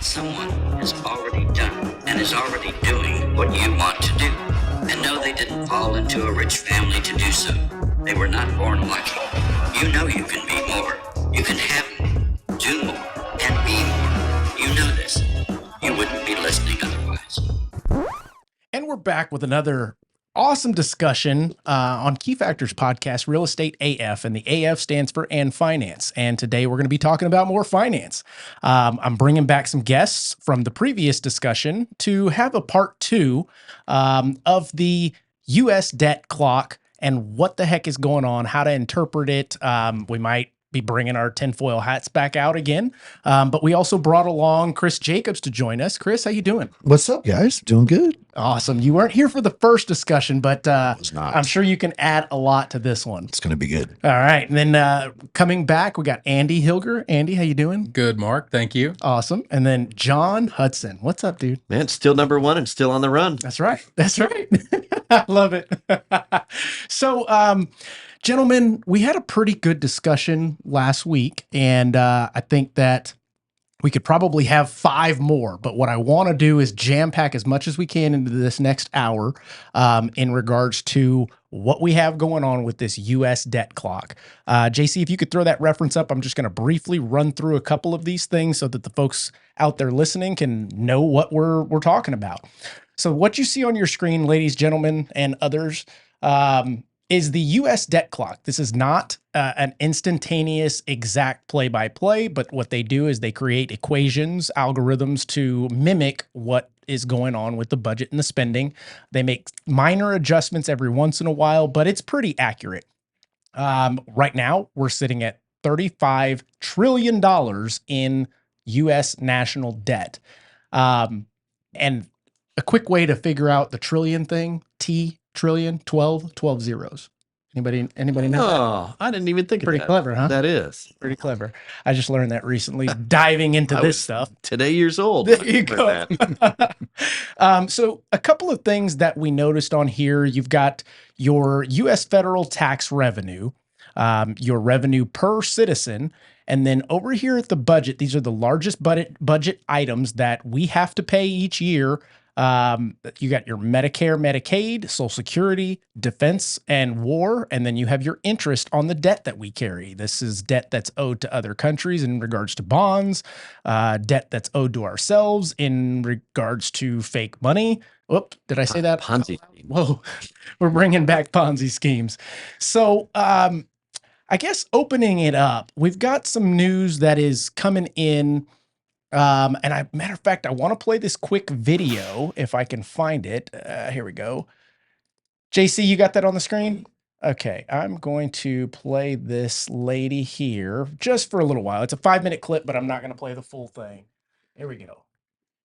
Someone has already done and is already doing what you want to do. And no, they didn't fall into a rich family to do so. They were not born lucky. You know you can be more. You can have more, do more, and be more. You know this. You wouldn't be listening otherwise. And we're back with another awesome discussion on Key Factors podcast, Real Estate AF, and the AF stands for And Finance. And today we're going to be talking about more finance. I'm bringing back some guests from the previous discussion to have a part two of the U.S. debt clock and what the heck is going on, how to interpret it. We might be bringing our tinfoil hats back out again. But we also brought along Chris Jacobs to join us. Chris, how you doing? What's up, guys? Doing good. Awesome. You weren't here for the first discussion, but was not. I'm sure you can add a lot to this one. It's going to be good. All right. And then coming back, we got Andy Hilger. Andy, how you doing? Good, Mark. Thank you. Awesome. And then John Hudson. What's up, dude? Man, still number one and still on the run. That's right. That's right. I love it. So, gentlemen, we had a pretty good discussion last week, and I think that we could probably have 5 more, but what I want to do is jam pack as much as we can into this next hour in regards to what we have going on with this U.S. debt clock. JC, if you could throw that reference up, I'm just going to briefly run through a couple of these things so that the folks out there listening can know what we're talking about. So what you see on your screen, ladies, gentlemen, and others, is the U.S. debt clock. This is not an instantaneous exact play-by-play, but what they do is they create equations, algorithms to mimic what is going on with the budget and the spending. They make minor adjustments every once in a while, but it's pretty accurate. Right now, we're sitting at $35 trillion in U.S. national debt. And a quick way to figure out the trillion thing, trillion, 12 zeros. Anybody know? Oh, I didn't even think of that. Pretty clever, huh? That is. Pretty clever. I just learned that recently, diving into this stuff. Today years old. There you go. So a couple of things that we noticed on here, you've got your U.S. federal tax revenue, your revenue per citizen, and then over here at the budget, these are the largest budget items that we have to pay each year. You got your Medicare, Medicaid, Social Security, defense, and war, and then you have your interest on the debt that we carry. This is debt that's owed to other countries in regards to bonds, debt that's owed to ourselves in regards to fake money. Whoop, did I say that? Ponzi scheme. Whoa, we're bringing back Ponzi schemes. So, I guess opening it up, we've got some news that is coming in. Matter of fact, I want to play this quick video if I can find it. Here we go. JC, you got that on the screen? Okay, I'm going to play this lady here just for a little while. It's a 5-minute clip, but I'm not going to play the full thing. Here we go.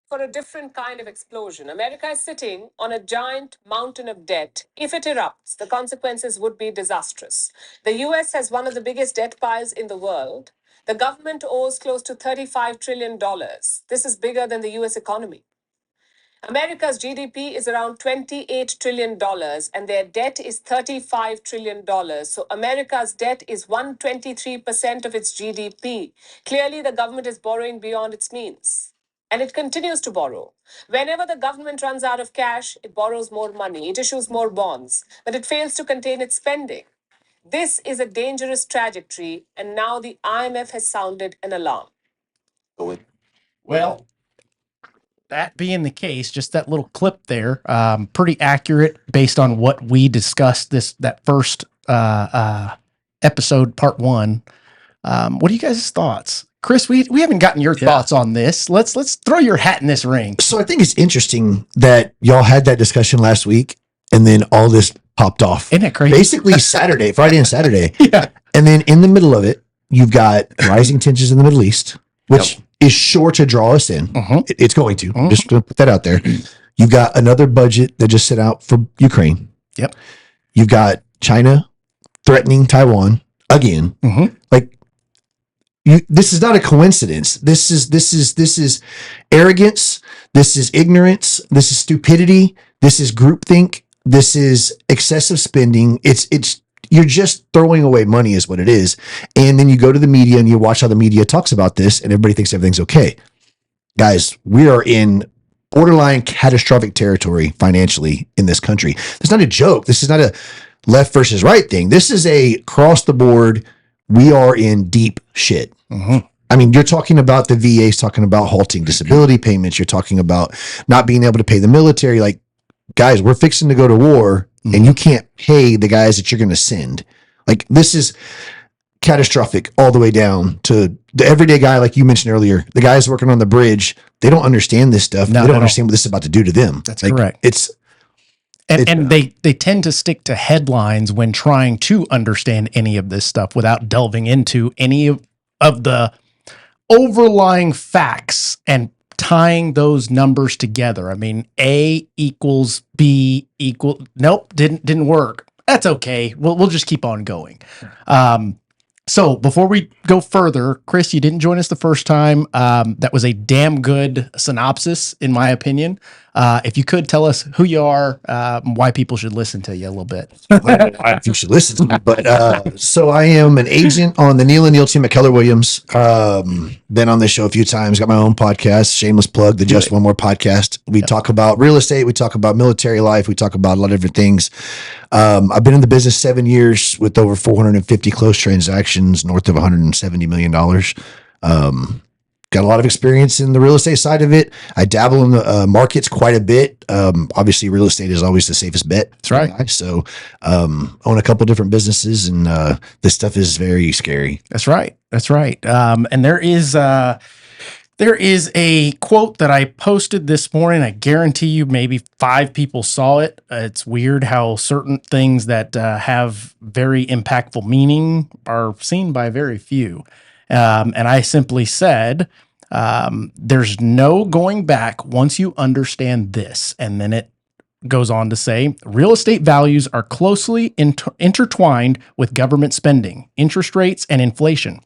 For a different kind of explosion, America is sitting on a giant mountain of debt. If it erupts, the consequences would be disastrous. The US has one of the biggest debt piles in the world. The government owes close to $35 trillion. This is bigger than the US economy. America's GDP is around $28 trillion and their debt is $35 trillion. So America's debt is 123% of its GDP. Clearly, the government is borrowing beyond its means. And it continues to borrow. Whenever the government runs out of cash, it borrows more money, it issues more bonds, but it fails to contain its spending. This is a dangerous trajectory, and now the IMF has sounded an alarm. Well, that being the case, just that little clip there, pretty accurate based on what we discussed that first episode, part 1. What are you guys' thoughts? Chris, we haven't gotten your thoughts on this. Let's throw your hat in this ring. So I think it's interesting that y'all had that discussion last week and then all this popped off. Isn't it crazy? Basically Friday and Saturday. Yeah. And then in the middle of it, you've got rising tensions in the Middle East, which is sure to draw us in. It's going to. I'm just going to put that out there. You've got another budget that just set out for Ukraine. Yep. You've got China threatening Taiwan again. This is not a coincidence. This is arrogance. This is ignorance. This is stupidity. This is groupthink. This is excessive spending. You're just throwing away money is what it is. And then you go to the media and you watch how the media talks about this and everybody thinks everything's okay. guys, we are in borderline catastrophic territory financially in this country. It's not a joke. This is not a left versus right thing. This is a across the board. We are in deep shit. Mhm. I mean, you're talking about the VA's talking about halting disability payments. You're talking about not being able to pay the military. Like, guys, we're fixing to go to war and you can't pay the guys that you're going to send. Like, this is catastrophic all the way down to the everyday guy. Like you mentioned earlier, the guys working on the bridge, they don't understand this stuff. No, they don't they don't. understand what this is about to do to them. That's like, correct. And they tend to stick to headlines when trying to understand any of this stuff without delving into any of the overlying facts and tying those numbers together. I mean, A equals B equal. Nope, didn't work. That's okay. We'll just keep on going. So before we go further, Chris, you didn't join us the first time. That was a damn good synopsis, in my opinion. If you could tell us who you are, why people should listen to you a little bit. Why you should listen to me. But so I am an agent on the Neil and Neil team at Keller Williams. Been on this show a few times. Got my own podcast, shameless plug, the Just One More podcast. We talk about real estate. We talk about military life. We talk about a lot of different things. I've been in the business 7 years with over 450 closed transactions, north of $170 million. Got a lot of experience in the real estate side of it. I dabble in the markets quite a bit. Obviously, real estate is always the safest bet. That's right. So, own a couple different businesses, and this stuff is very scary. That's right. That's right. And there is a quote that I posted this morning. I guarantee you maybe 5 people saw it. It's weird how certain things that have very impactful meaning are seen by very few. And I simply said, there's no going back once you understand this. And then it goes on to say, real estate values are closely intertwined with government spending, interest rates, and inflation.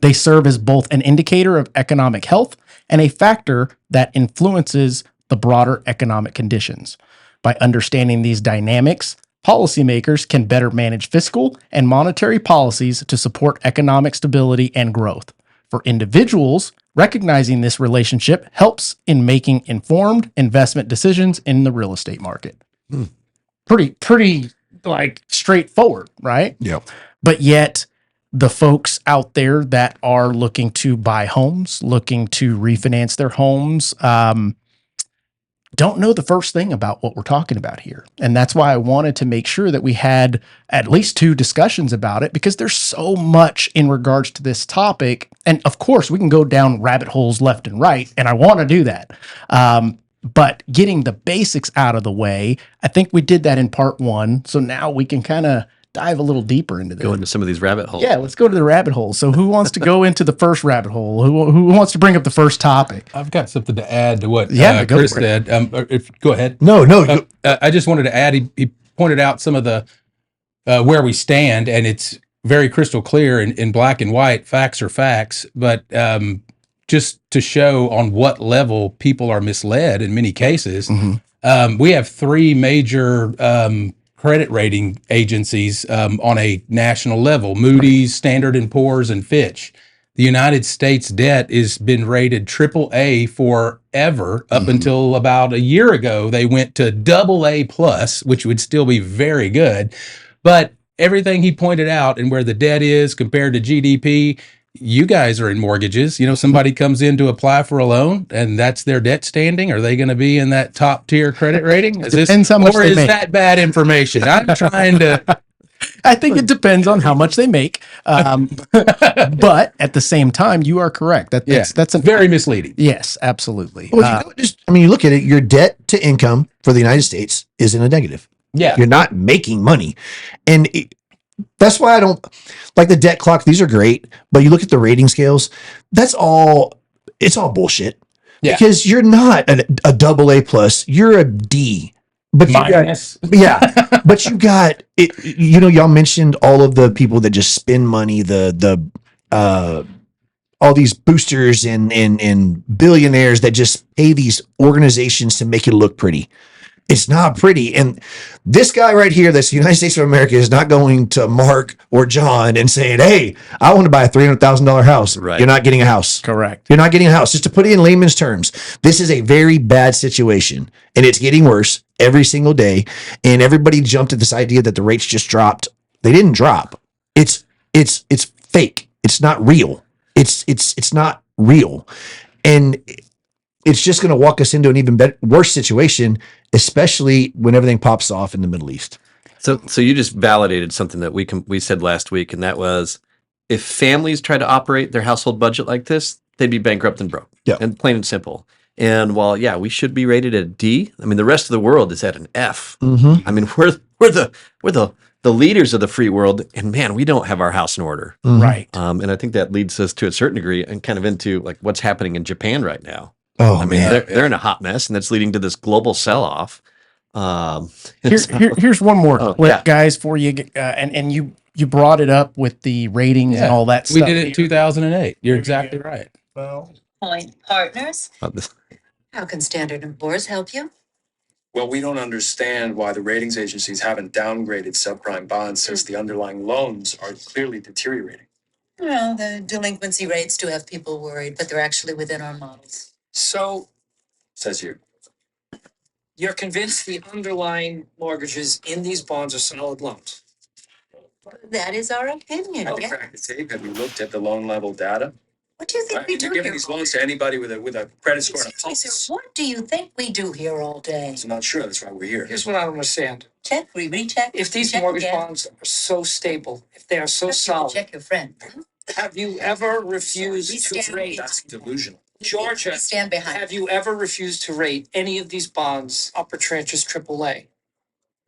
They serve as both an indicator of economic health and a factor that influences the broader economic conditions. By understanding these dynamics, policymakers can better manage fiscal and monetary policies to support economic stability and growth. For individuals, recognizing this relationship helps in making informed investment decisions in the real estate market. Pretty like straightforward, right? Yeah. But yet, the folks out there that are looking to buy homes, looking to refinance their homes, don't know the first thing about what we're talking about here. And that's why I wanted to make sure that we had at least 2 discussions about it, because there's so much in regards to this topic. And of course, we can go down rabbit holes left and right, and I want to do that. But getting the basics out of the way, I think we did that in part 1. So now we can kind of dive a little deeper into this. Go into some of these rabbit holes. Yeah, let's go to the rabbit hole. So who wants to go into the first rabbit hole? Who wants to bring up the first topic? I've got something to add to what go Chris for it. said. Go ahead. No. I just wanted to add, he pointed out some of the where we stand, and it's very crystal clear in black and white. Facts are facts, but just to show on what level people are misled in many cases, we have 3 major credit rating agencies on a national level: Moody's, Standard & Poor's, and Fitch. The United States debt has been rated AAA forever. Up until about a year ago, they went to AA plus, which would still be very good. But everything he pointed out and where the debt is compared to GDP, you guys are in mortgages. You know, somebody comes in to apply for a loan and that's their debt standing. Are they going to be in that top tier credit rating? Depends how much or they is make. that bad information? I'm trying to. I think it depends on how much they make. But at the same time, you are correct. That's very misleading. Yes, absolutely. Well, you look at it, your debt to income for the United States is in a negative. Yeah. You're not making money. And that's why I don't like the debt clock. These are great, but you look at the rating scales, it's all bullshit. Yeah. Because you're not a AA plus, you're a D. But Minus. but you got it. You know, y'all mentioned all of the people that just spend money, all these boosters and billionaires that just pay these organizations to make it look pretty. It's not pretty. And this guy right here, that's the United States of America, is not going to Mark or John and saying, hey, I want to buy a $300,000 house. Right. You're not getting a house. Correct. You're not getting a house. Just to put it in layman's terms, this is a very bad situation, and it's getting worse every single day. And everybody jumped at this idea that the rates just dropped. They didn't drop. It's fake. It's not real. It's not real. And it's just going to walk us into an even better, worse situation, especially when everything pops off in the Middle East. So you just validated something that we said last week, and that was if families try to operate their household budget like this, they'd be bankrupt and broke. Yeah. And plain and simple. And while we should be rated at a D, I mean the rest of the world is at an F. Mm-hmm. I mean we're the leaders of the free world, and man, we don't have our house in order. Right. And I think that leads us to a certain degree and kind of into like what's happening in Japan right now. Oh, I mean, man. they're in a hot mess, and that's leading to this global sell-off. Here's one more Oh, clip, yeah. guys, for you. And you brought it up with the ratings and all that We stuff. did it in 2008. You're exactly right. Point partners. This- How can Standard & Poor's help you? Well, we don't understand why the ratings agencies haven't downgraded subprime bonds since the underlying loans are clearly deteriorating. Well, the delinquency rates do have people worried, but they're actually within our models. So, says you. You're convinced the underlying mortgages in these bonds are solid loans? That is our opinion, Have you yeah. cracked the tape? Have you looked at the loan level data? What do you think Right? we do You're giving here? these loans to anybody with a credit score and a Excuse me, pulse. sir, what do you think we do here all day? I'm not sure. That's why we're here. Here's what I don't understand. Check, recheck. If these check mortgage again. bonds are so stable, if they are so Perhaps you could solid, check your friend. have you ever refused we to stand rate? That's delusional. Georgia, We stand behind. have you ever refused to rate any of these bonds upper tranches AAA?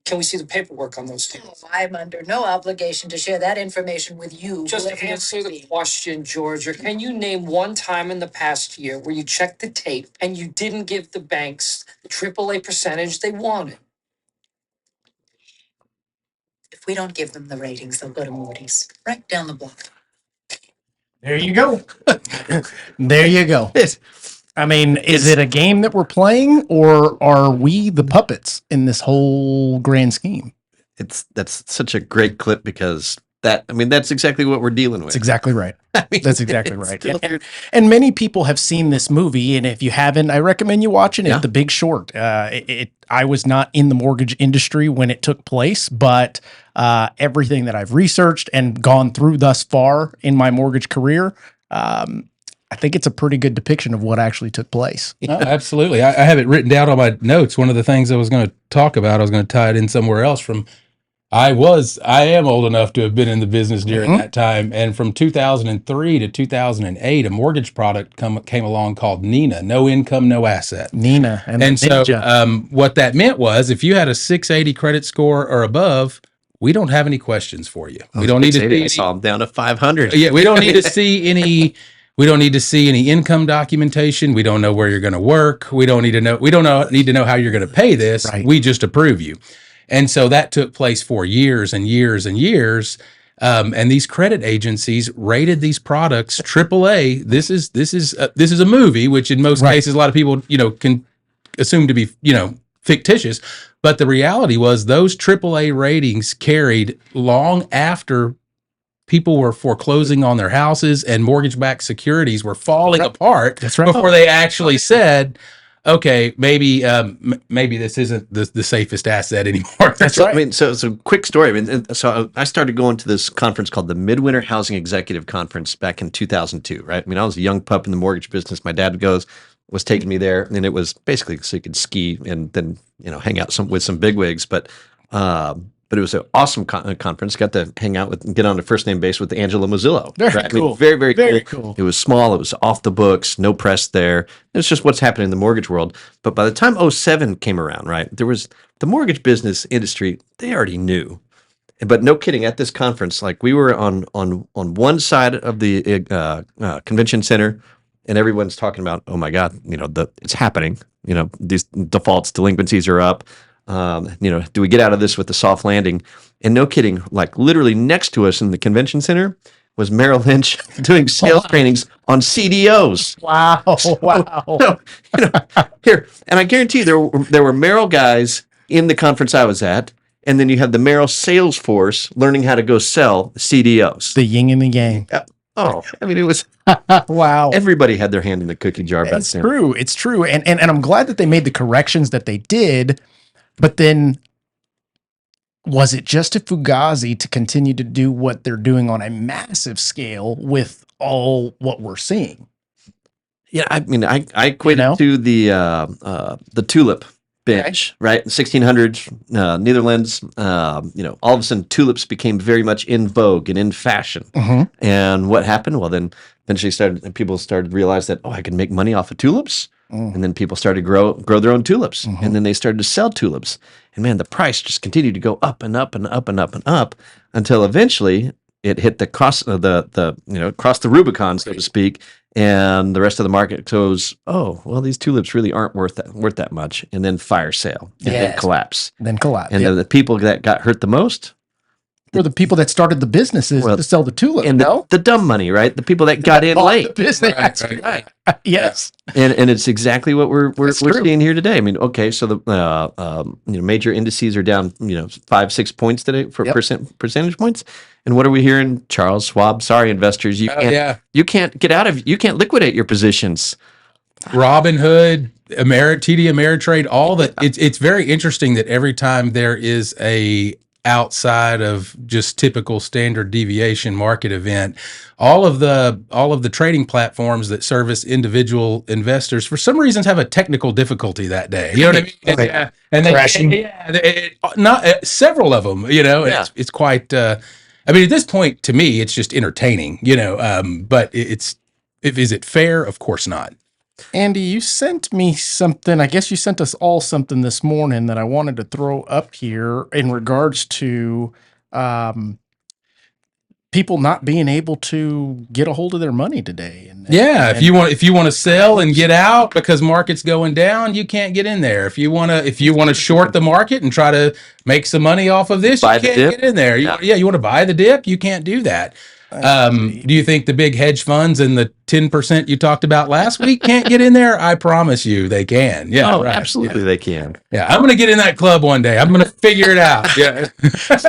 Can we see the paperwork on those two? Oh, I'm under no obligation to share that information with you. Just whoever you answer might the be. question, Georgia. Can you name one time in the past year where you checked the tape and you didn't give the banks the AAA percentage they wanted? If we don't give them the ratings, they'll go to Moody's. Right down the block. There you go. There you go. I mean, is it a game that we're playing, or are we the puppets in this whole grand scheme? That's such a great clip because that's exactly what we're dealing with. That's exactly right. I mean, That's exactly it's right. still- And many people have seen this movie, and if you haven't, I recommend you watching it. Yeah. The Big Short. I was not in the mortgage industry when it took place, but everything that I've researched and gone through thus far in my mortgage career, I think it's a pretty good depiction of what actually took place. No, absolutely. I have it written down on my notes. One of the things I was going to talk about, I was going to tie it in somewhere else from. I am old enough to have been in the business during that time. And from 2003 to 2008, a mortgage product came along called Nina, no income, no asset. Nina and So Ninja. what that meant was if you had a 680 credit score or above, we don't have any questions for you. We don't need to see I saw them down to 500. yeah, we don't need to see any. We don't need to see any income documentation. We don't know where you're going to work. We don't need to know how you're going to pay this. Right. We just approve you. And so that took place for years and years and years. And these credit agencies rated these products AAA. This is a movie, which in most cases a lot of people can assume to be fictitious. But the reality was those AAA ratings carried long after people were foreclosing on their houses and mortgage-backed securities were falling apart. That's right. Before they actually said, okay, maybe this isn't the safest asset anymore. That's right. I mean, so quick story. I mean, so I started going to this conference called the Midwinter Housing Executive Conference back in 2002, right? I mean, I was a young pup in the mortgage business. My dad was taking me there, and it was basically so you could ski and then hang out with some bigwigs. But it was an awesome conference. Got to hang out with and get on a first name base with Angela Mozillo. Very right? I mean, cool. very, very, Very cool. cool. It was small. It was off the books. No press there. It's just what's happening in the mortgage world. But by the time 07 came around, right, there was the mortgage business industry. They already knew. But no kidding, at this conference, like we were on one side of the convention center, and everyone's talking about, oh my God, it's happening. These defaults, delinquencies are up. Do we get out of this with a soft landing? And no kidding, like literally next to us in the convention center was Merrill Lynch doing sales trainings on CDOs. Wow. Wow. So, here, and I guarantee you there were Merrill guys in the conference I was at, and then you have the Merrill sales force learning how to go sell CDOs. The yin and the yang. Oh, I mean, it was Wow. everybody had their hand in the cookie jar back It's then. true. It's true. And I'm glad that they made the corrections that they did, but then was it just a fugazi to continue to do what they're doing on a massive scale with all what we're seeing? Yeah, I mean, I equate it to the tulip binge, right? 1600s, Netherlands. All of a sudden, tulips became very much in vogue and in fashion. And what happened? Well, then eventually people started to realize that I can make money off of tulips. And then people started to grow their own tulips, and then they started to sell tulips. And man, the price just continued to go up and up and up and up and up until eventually it hit crossed the Rubicon, so to speak. And the rest of the market goes, oh, well, these tulips really aren't worth that much. And then fire sale and then collapse. And the people that got hurt the most were the people that started the businesses to sell the tulip. And the dumb money, right? The people that got in late. The business. Right. Yes. And it's exactly what we're seeing here today. I mean, okay, so the major indices are down 5-6 points today for percentage points. And what are we hearing? Charles Schwab, sorry, investors, you can't liquidate your positions. Robinhood, TD Ameritrade, all that. It's very interesting that every time there is a outside of just typical standard deviation market event, all of the trading platforms that service individual investors for some reasons have a technical difficulty that day. You know what I mean? Okay. And Crashing. not several of them. It's quite. I mean, at this point, to me, it's just entertaining. But is it fair? Of course not. Andy, you sent me something. I guess you sent us all something this morning that I wanted to throw up here in regards to people not being able to get a hold of their money today. If you want to sell and get out because market's going down, you can't get in there. If you want to short the market and try to make some money off of this, you can't get in there. You want to buy the dip, you can't do that. Do you think the big hedge funds and the 10% you talked about last week can't get in there? I promise you they can. Yeah, absolutely they can. Yeah, I'm going to get in that club one day. I'm going to figure it out. Yeah.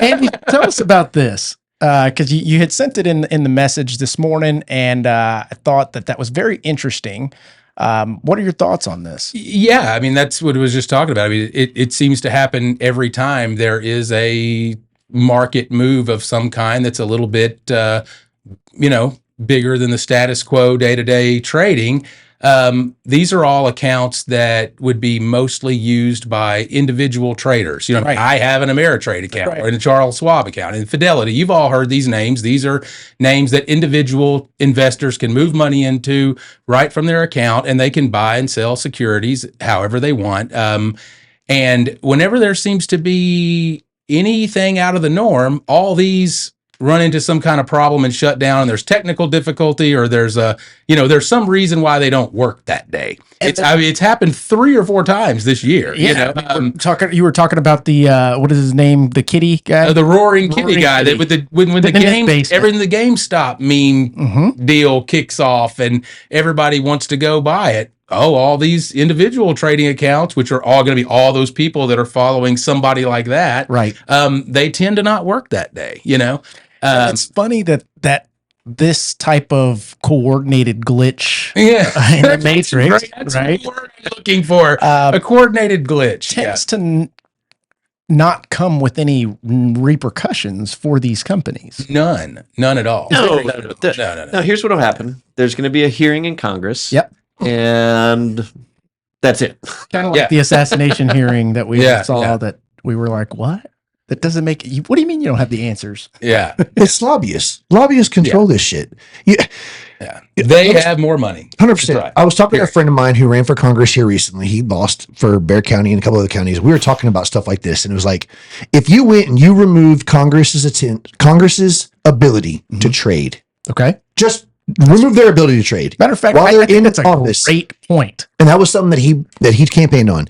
Andy, tell us about this. Because you had sent it in the message this morning, and I thought that was very interesting. What are your thoughts on this? Yeah, I mean, that's what I was just talking about. I mean, it seems to happen every time there is a market move of some kind that's a little bit, bigger than the status quo day-to-day trading. These are all accounts that would be mostly used by individual traders. I have an Ameritrade account or a Charles Schwab account and Fidelity. You've all heard these names. These are names that individual investors can move money into right from their account, and they can buy and sell securities however they want. And whenever there seems to be anything out of the norm, all these run into some kind of problem and shut down, and there's technical difficulty, or there's some reason why they don't work that day. It's happened 3 or 4 times this year. Yeah, you were talking about the what is his name, the kitty guy, the roaring kitty guy. That when the game, everything the GameStop meme deal kicks off, and everybody wants to go buy it. All these individual trading accounts, which are all going to be all those people that are following somebody like that, right? They tend to not work that day. It's funny that this type of coordinated glitch in the matrix, right? Word I'm looking for a coordinated glitch tends to not come with any repercussions for these companies. None at all. No. Here's what will happen. There's going to be a hearing in Congress. Yep. And that's it. Kind of like the assassination hearing that we saw that we were like, what? That doesn't make you. What do you mean you don't have the answers? Yeah. It's lobbyists. Lobbyists control this shit. They have more money. 100%. Right. I was talking to a friend of mine who ran for Congress here recently. He lost for Bexar County and a couple other counties. We were talking about stuff like this, and it was like, if you went and you removed Congress's ability to trade, just remove their ability to trade. Matter of fact, while they're in that's office, a great point. And that was something that he campaigned on.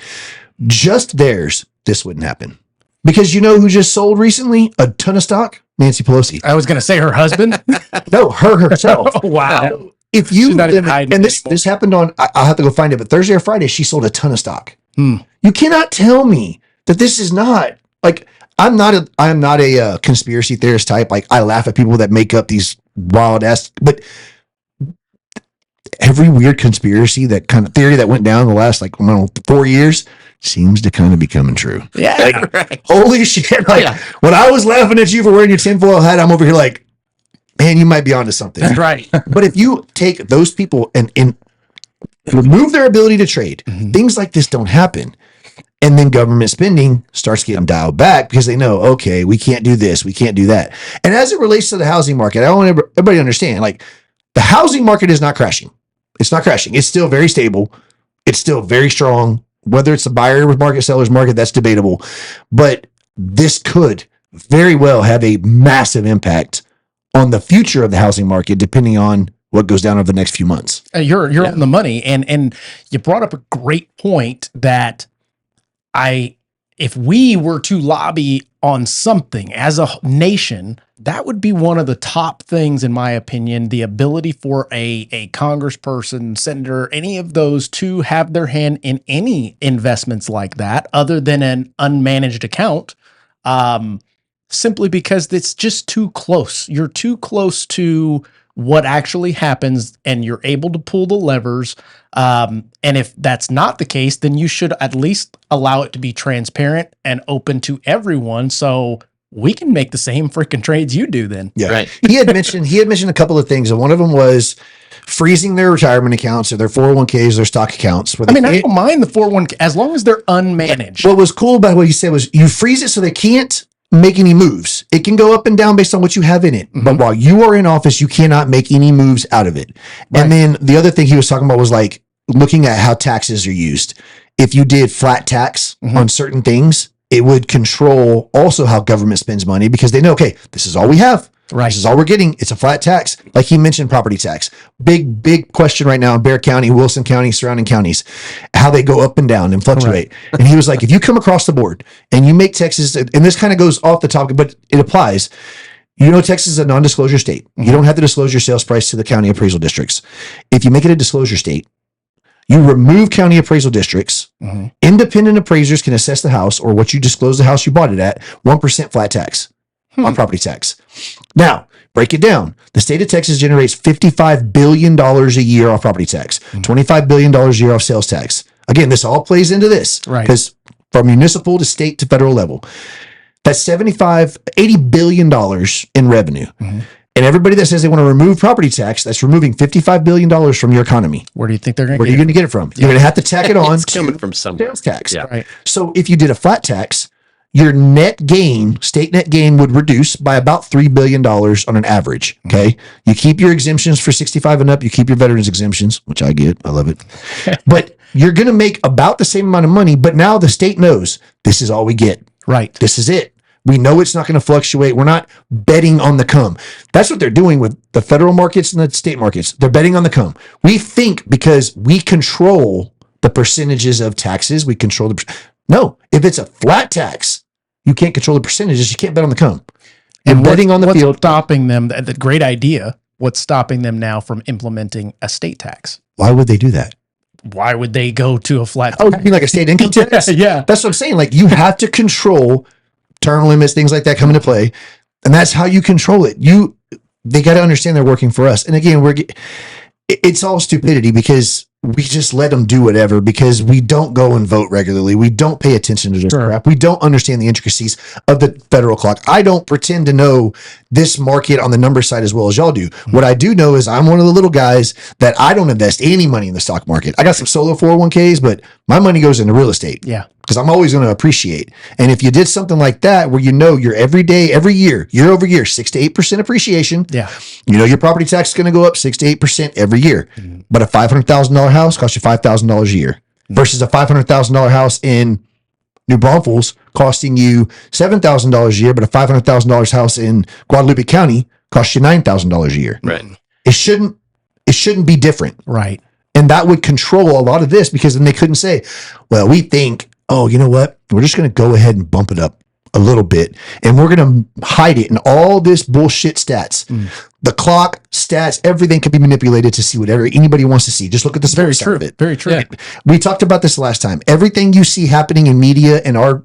Just theirs, this wouldn't happen. Because you know who just sold recently? A ton of stock? Nancy Pelosi. I was going to say her husband. No, her herself. Oh, wow. If you She's not even hiding and this anymore. this happened on, I'll have to go find it, but Thursday or Friday, she sold a ton of stock. Hmm. You cannot tell me that this is not like I am not a conspiracy theorist type. Like I laugh at people that make up these wild ass, but every weird conspiracy that kind of theory that went down the last 4 years seems to kind of be coming true. Yeah. Right. Holy shit! Like Yeah. when I was laughing at you for wearing your tinfoil hat, I'm over here like, man, you might be onto something. That's right. But if you take those people and remove their ability to trade, things like this don't happen. And then government spending starts getting dialed back because they know, okay, we can't do this, we can't do that. And as it relates to the housing market, I want everybody to understand, like the housing market is not crashing. It's not crashing. It's still very stable. It's still very strong. Whether it's a buyer's market, seller's market, that's debatable. But this could very well have a massive impact on the future of the housing market, depending on what goes down over the next few months. You're on the money, and you brought up a great point that if we were to lobby on something as a nation, that would be one of the top things, in my opinion, the ability for a congressperson, senator, any of those to have their hand in any investments like that, other than an unmanaged account. Simply because it's just too close. You're too close to what actually happens and you're able to pull the levers. And if that's not the case, then you should at least allow it to be transparent and open to everyone. So we can make the same freaking trades you do then. Yeah. Right. He had mentioned a couple of things. And one of them was freezing their retirement accounts or their 401ks, their stock accounts. I mean, I don't mind the 401k as long as they're unmanaged. What was cool about what he said was you freeze it so they can't make any moves. It can go up and down based on what you have in it. But while you are in office, you cannot make any moves out of it. Right. And then the other thing he was talking about was like looking at how taxes are used. If you did flat tax on certain things, it would control also how government spends money because they know, okay, this is all we have. Right. This is all we're getting. It's a flat tax. Like he mentioned, property tax. Big question right now in Bexar County, Wilson County, surrounding counties, how they go up and down and fluctuate. And he was like, if you come across the board and you make Texas, and this kind of goes off the topic, but it applies. You know, Texas is a non-disclosure state. You don't have to disclose your sales price to the county appraisal districts. If you make it a disclosure state, you remove county appraisal districts. Independent appraisers can assess the house or what you disclose the house you bought it at 1% flat tax on property tax. Now, break it down. The state of Texas generates $55 billion a year off property tax, $25 billion a year off sales tax. Again, this all plays into this because from municipal to state to federal level, that's $80 billion in revenue. And everybody that says they want to remove property tax, that's removing $55 billion from your economy. Where do you think they're going to Where are you going to get it from? You're going to have to tack it on It's coming from somewhere. sales tax. Yeah. Right. So if you did a flat tax, your net gain, state net gain would reduce by about $3 billion on an average. Okay. You keep your exemptions for 65 and up. You keep your veterans exemptions, which I get. I love it. But you're going to make about the same amount of money. But now the state knows this is all we get. Right. This is it. We know it's not going to fluctuate. We're not betting on the come. That's what they're doing with the federal markets and the state markets. They're betting on the come. We think because we control the percentages of taxes, we control no, if it's a flat tax, you can't control the percentages. You can't bet on the come. And betting on the what's field. stopping them, the great idea, what's stopping them now from implementing a state tax? Why would they do that? Why would they go to a flat Oh, tax? you mean like a state income tax? Yeah. That's what I'm saying. Like you have to control term limits, things like that come into play. And that's how you control it. They got to understand they're working for us. And again, it's all stupidity because we just let them do whatever because we don't go and vote regularly. We don't pay attention to this crap. We don't understand the intricacies of the federal clock. I don't pretend to know this market on the number side as well as y'all do. What I do know is I'm one of the little guys that I don't invest any money in the stock market. I got some solo 401ks, but my money goes into real estate. Yeah. Because I'm always going to appreciate. And if you did something like that, where you know your every day, every year over year, 6 to 8% appreciation. Yeah. You know your property tax is going to go up 6 to 8% every year. But a $500,000 house costs you $5,000 a year versus a $500,000 house in New Braunfels costing you $7,000 a year, but a $500,000 house in Guadalupe County costs you $9,000 a year. Right. It shouldn't be different. Right. And that would control a lot of this because then they couldn't say, well, we think, oh, you know what? We're just going to go ahead and bump it up a little bit, and we're going to hide it in all this bullshit stats. The clock, stats, everything can be manipulated to see whatever anybody wants to see. Just look at the Very sports side true. of it. Very true. Yeah. We talked about this last time. Everything you see happening in media and our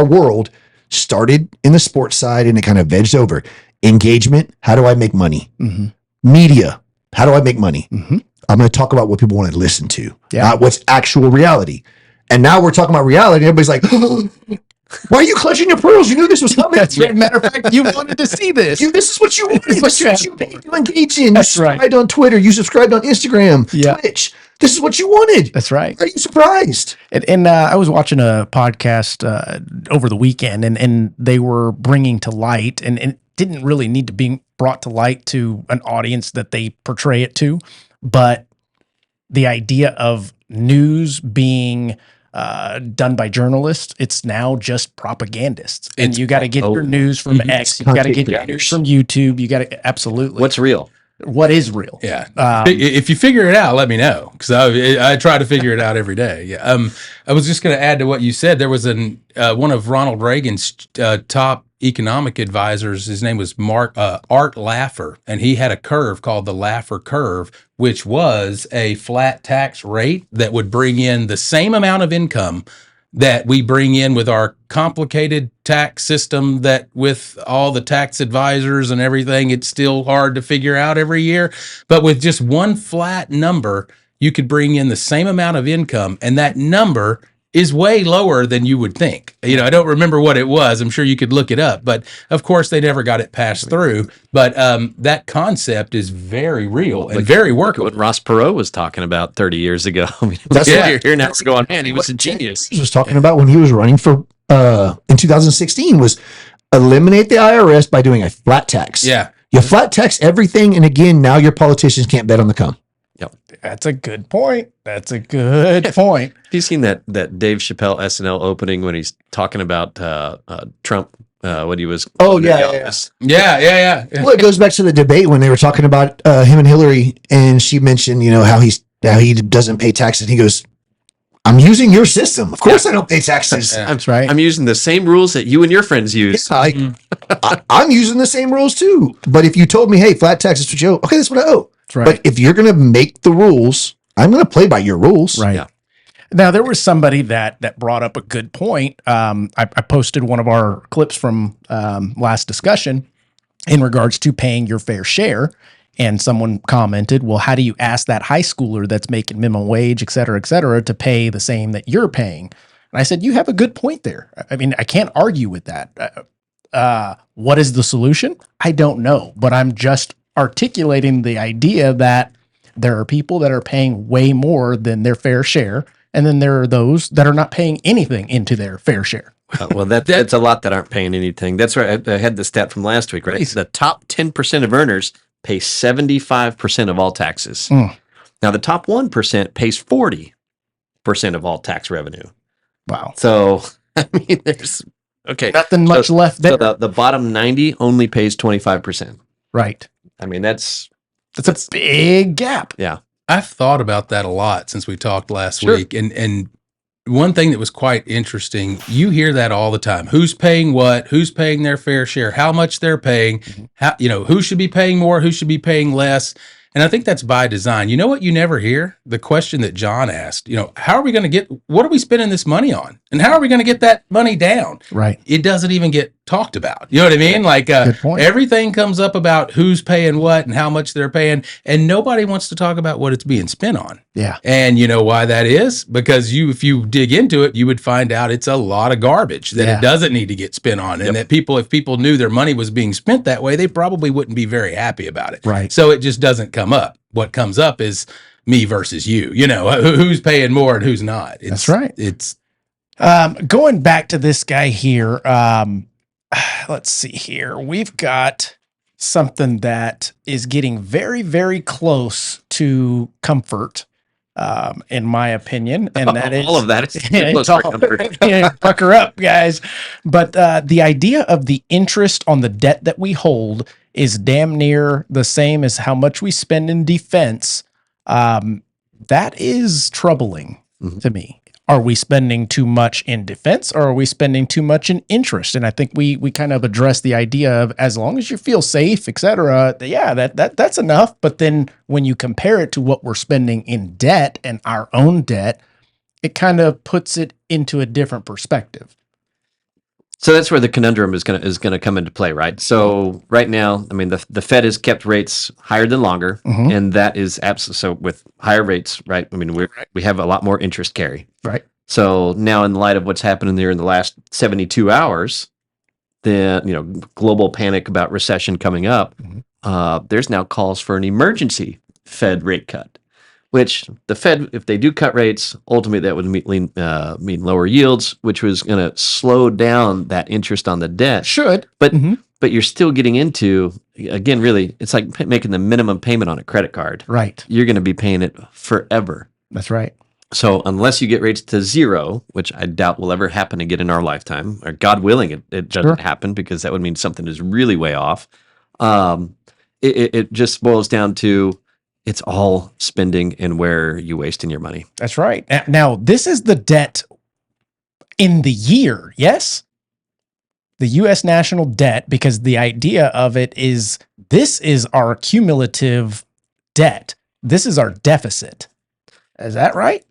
world started in the sports side, and it kind of vegged over. Engagement, how do I make money? Mm-hmm. Media, how do I make money? Mm-hmm. I'm going to talk about what people want to listen to, Yeah. not what's actual reality. And now we're talking about reality. Everybody's like, why are you clutching your pearls? You knew this was coming. That's right. Matter of fact, you wanted to see this. This is what you wanted. This is what you This is asked paid to engage in. You That's right. subscribed on Twitter. You subscribed on Instagram, Yeah. Twitch. This is what you wanted. That's right. Are you surprised? And I was watching a podcast over the weekend, and they were bringing to light, and it didn't really need to be brought to light to an audience that they portray it to, but the idea of news being done by journalists, it's now just propagandists. And you got to get your news from X, you got to get your news from YouTube, you got to, absolutely. What's real? What is real? Yeah. If you figure it out, let me know, because I try to figure it out every day. Yeah. I was just going to add to what you said. There was one of Ronald Reagan's top economic advisors. His name was Art Laffer, and he had a curve called the Laffer curve, which was a flat tax rate that would bring in the same amount of income that we bring in with our complicated tax system, that with all the tax advisors and everything, it's still hard to figure out every year. But with just one flat number, you could bring in the same amount of income, and that number is way lower than you would think. You know, I don't remember what it was. I'm sure you could look it up, but of course they never got it passed through. But that concept is very real and very workable. What Ross Perot was talking about 30 years ago. I mean, That's what what- you're here now. We're going, man, he was a genius. He was talking about when he was running for in 2016 was eliminate the IRS by doing a flat tax. Yeah. You flat tax everything, and again, now your politicians can't bet on the come. That's a good point. That's a good point. Have you seen that Dave Chappelle SNL opening when he's talking about Trump when he was? Oh, in yeah, the yeah, yeah. office? Yeah. Well, it goes back to the debate when they were talking about him and Hillary, and she mentioned, how he doesn't pay taxes. He goes, "I'm using your system. Of course, I don't pay taxes. Yeah. That's right. I'm using the same rules that you and your friends use. I'm using the same rules too. But if you told me, hey, flat tax is what you owe, okay, that's what I owe. That's right. But if you're going to make the rules, I'm going to play by your rules. Right. Yeah. Now there was somebody that brought up a good point. I posted one of our clips from last discussion in regards to paying your fair share, and someone commented, "Well, how do you ask that high schooler that's making minimum wage, et cetera, to pay the same that you're paying?" And I said, "You have a good point there. I mean, I can't argue with that. What is the solution? I don't know, but I'm just articulating the idea that there are people that are paying way more than their fair share, and then there are those that are not paying anything into their fair share." Well, that's a lot that aren't paying anything. That's right. I had the stat from last week, right? Please. The top 10% of earners pay 75% of all taxes. Mm. Now, the top 1% pays 40% of all tax revenue. Wow. So, I mean, there's okay. Nothing much left there. So the bottom 90 only pays 25%. Right. I mean, that's That's a big gap. yeah. I've thought about that a lot since we talked last Sure. week. And one thing that was quite interesting, you hear that all the time. Who's paying what? Who's paying their fair share? How much they're paying? How, who should be paying more? Who should be paying less? And I think that's by design. You know what you never hear? The question that John asked, how are we going to what are we spending this money on? And how are we going to get that money down? Right. It doesn't even get talked about. You know what I mean? Like Good point. everything comes up about who's paying what and how much they're paying, and nobody wants to talk about what it's being spent on. Yeah. And you know why that is? Because if you dig into it, you would find out it's a lot of garbage that Yeah. it doesn't need to get spent on, and that if people knew their money was being spent that way, they probably wouldn't be very happy about it. Right. So it just doesn't come up. What comes up is me versus you. Who's paying more and who's not. That's right. It's Going back to this guy here, let's see here. We've got something that is getting very, very close to comfort, in my opinion, and that is all of that is Yeah, close it's for all- comfort. Yeah, pucker up, guys. But the idea of the interest on the debt that we hold is damn near the same as how much we spend in defense. That is troubling Mhm. to me. Are we spending too much in defense, or are we spending too much in interest? And I think we kind of address the idea of, as long as you feel safe, et cetera, yeah, that's enough. But then when you compare it to what we're spending in debt and our own debt, it kind of puts it into a different perspective. So that's where the conundrum is gonna come into play, right? So right now, I mean, the Fed has kept rates higher than longer, and that is absolutely so. With higher rates, right? I mean, we have a lot more interest carry, right? So now, in light of what's happening there in the last 72 hours, the global panic about recession coming up, there's now calls for an emergency Fed rate cut. Which the Fed, if they do cut rates, ultimately that would mean lower yields, which was going to slow down that interest on the debt. But you're still getting into, again, really, it's like making the minimum payment on a credit card. Right. You're going to be paying it forever. That's right. So unless you get rates to zero, which I doubt will ever happen again in our lifetime, or God willing, it doesn't happen, because that would mean something is really way off. It just boils down to, it's all spending and where you wasting your money. That's right. Now, this is the debt in the year, yes? The U.S. national debt, because the idea of it is, this is our cumulative debt. This is our deficit. Is that right?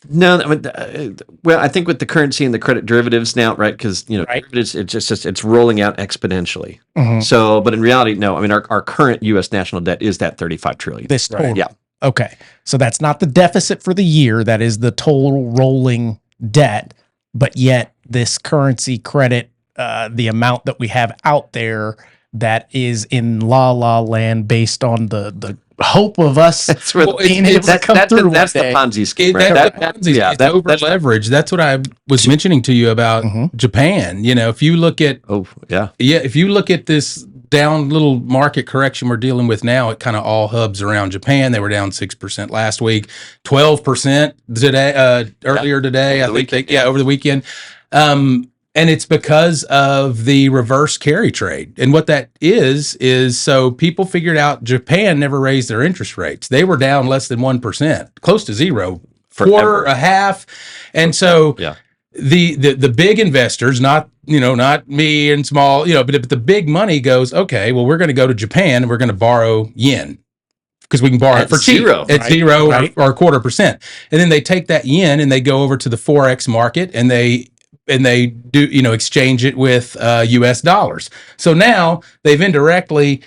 No, I mean, well, I think with the currency and the credit derivatives now, right? Because derivatives, it's rolling out exponentially. So, but in reality, no. I mean, our current U.S. national debt is that $35 trillion. This total. Yeah. Okay, so that's not the deficit for the year. That is the total rolling debt. But yet, this currency credit, the amount that we have out there, that is in la land based on the hope of us being able to come through. That's the Ponzi scheme. It's over leverage. That's what I was mentioning to you about Japan. If you look at if you look at this down little market correction we're dealing with now, it kind of all hubs around Japan. They were down 6% last week, 12% today, earlier today. I think over the weekend. And it's because of the reverse carry trade. And what that is so people figured out Japan never raised their interest rates. They were down less than 1%, close to zero, quarter, a half. And so the big investors, not me and small, but the big money goes, okay, well, we're going to go to Japan and we're going to borrow yen, because we can borrow it for cheap at zero or 0.25%. And then they take that yen and they go over to the Forex market and they do, exchange it with U.S. dollars. So now they've indirectly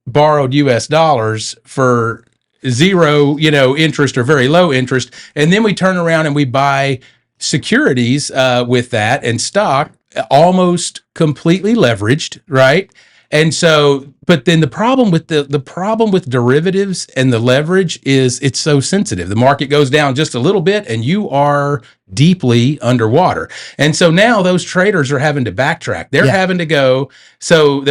borrowed U.S. dollars for zero, interest or very low interest. And then we turn around and we buy securities with that and stock, almost completely leveraged, right? And so, but then the problem with the problem with derivatives and the leverage is it's so sensitive. The market goes down just a little bit and you are deeply underwater. And so now those traders are having to backtrack. They're having to go sell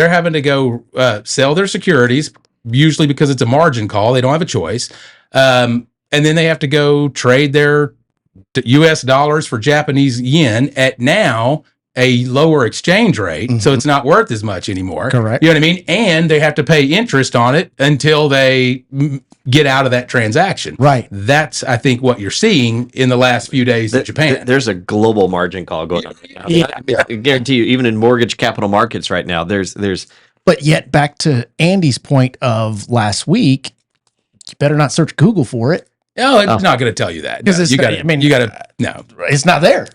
their securities, usually because it's a margin call. They don't have a choice. And then they have to go trade their US dollars for Japanese yen at now a lower exchange rate, so it's not worth as much anymore. Correct. You know what I mean? And they have to pay interest on it until they get out of that transaction. Right. That's, I think, what you're seeing in the last few days in Japan. There's a global margin call going on right now. Yeah. I guarantee you, even in mortgage capital markets right now, there's. But yet, back to Andy's point of last week, you better not search Google for it. No, it's not going to tell you that. Because it's not there.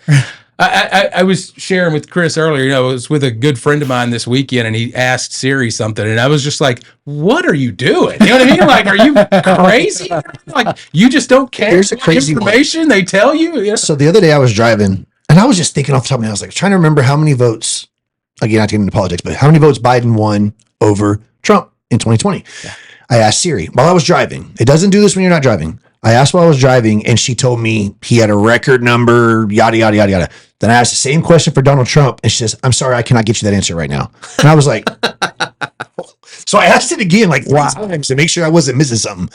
I was sharing with Chris earlier, I was with a good friend of mine this weekend and he asked Siri something and I was just like, what are you doing? You know what I mean? Like, are you crazy? Like, you just don't care. Here's a crazy information they tell you? So the other day I was driving and I was just thinking off the top of my head, I was like trying to remember how many votes, again, not getting into politics, but how many votes Biden won over Trump in 2020. Yeah. I asked Siri while I was driving. It doesn't do this when you're not driving. I asked while I was driving and she told me he had a record number, yada, yada, yada, yada. Then I asked the same question for Donald Trump and she says, I'm sorry, I cannot get you that answer right now. And I was like, so I asked it again like 3 times to make sure I wasn't missing something.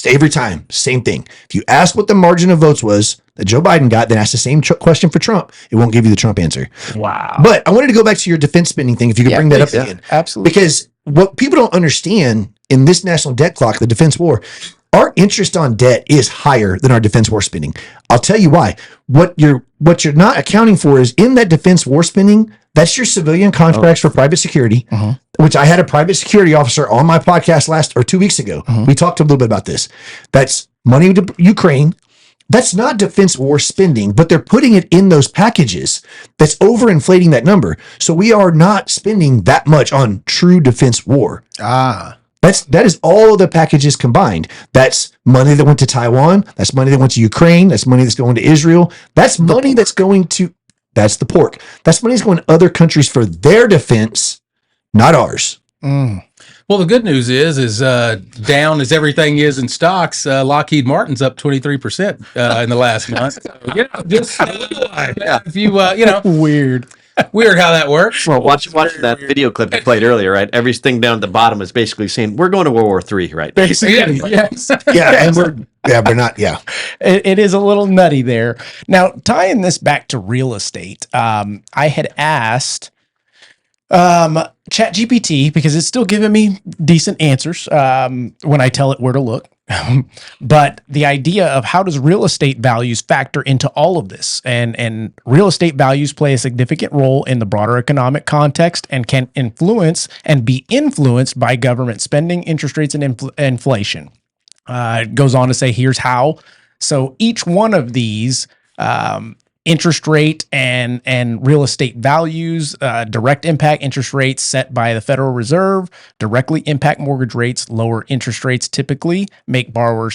Every time, same thing. If you ask what the margin of votes was that Joe Biden got, then ask the same question for Trump. It won't give you the Trump answer. Wow. But I wanted to go back to your defense spending thing, if you could bring that up again. Absolutely. Because what people don't understand in this national debt clock, the defense war, our interest on debt is higher than our defense war spending. I'll tell you why. What you're not accounting for is in that defense war spending, that's your civilian contracts for private security, which I had a private security officer on my podcast 2 weeks ago. We talked a little bit about this. That's money to Ukraine. That's not defense war spending, but they're putting it in those packages. That's overinflating that number. So we are not spending that much on true defense war. That is all of the packages combined. That's money that went to Taiwan. That's money that went to Ukraine. That's money that's going to Israel. That's money that's going to, that's the pork. That's money that's going to other countries for their defense, not ours. Well, the good news is down as everything is in stocks. Lockheed Martin's up 23% in the last month. So, just if you weird how that works. Well, watch that video clip you played earlier, right? Everything down at the bottom is basically saying we're going to World War III, right? Basically, yes. And we're not. It is a little nutty there. Now, tying this back to real estate, I had asked ChatGPT, because it's still giving me decent answers when I tell it where to look. But the idea of how does real estate values factor into all of this? And real estate values play a significant role in the broader economic context and can influence and be influenced by government spending, interest rates, and inflation. It goes on to say, here's how. So each one of these interest rate and real estate values, direct impact interest rates set by the Federal Reserve directly impact mortgage rates. Lower interest rates typically make borrowing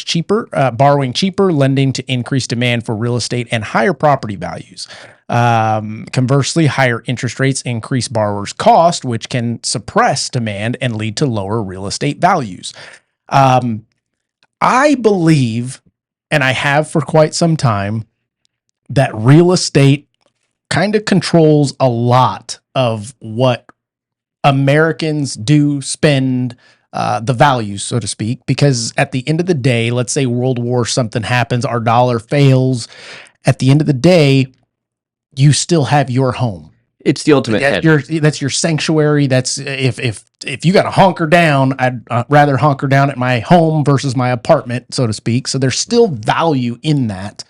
cheaper, lending to increased demand for real estate and higher property values. Conversely, higher interest rates increase borrowers' cost, which can suppress demand and lead to lower real estate values. I believe, and I have for quite some time, that real estate kind of controls a lot of what Americans do spend the values, so to speak, because at the end of the day, let's say World War something happens, our dollar fails. At the end of the day, you still have your home. It's the ultimate hedge. That's your sanctuary. That's if you got to hunker down, I'd rather hunker down at my home versus my apartment, so to speak. So there's still value in that.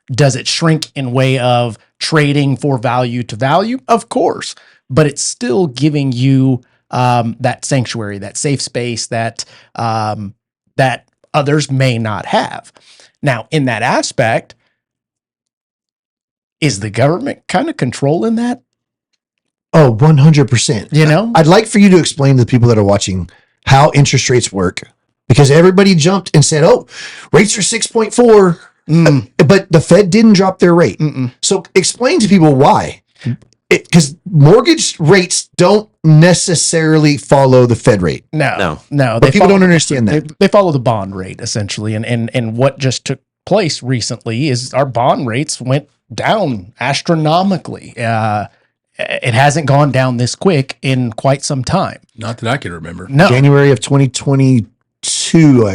Does it shrink in way of trading for value to value? Of course, but it's still giving you that sanctuary, that safe space that that others may not have. Now, in that aspect, is the government kind of controlling that? Oh, 100%. You know, I'd like for you to explain to the people that are watching how interest rates work, because everybody jumped and said, oh, rates are 6.4. But the Fed didn't drop their rate. So explain to people why. Because mortgage rates don't necessarily follow the Fed rate. No. But people don't understand that. They follow the bond rate, essentially. And what just took place recently is our bond rates went down astronomically. It hasn't gone down this quick in quite some time. Not that I can remember. No. January of 2022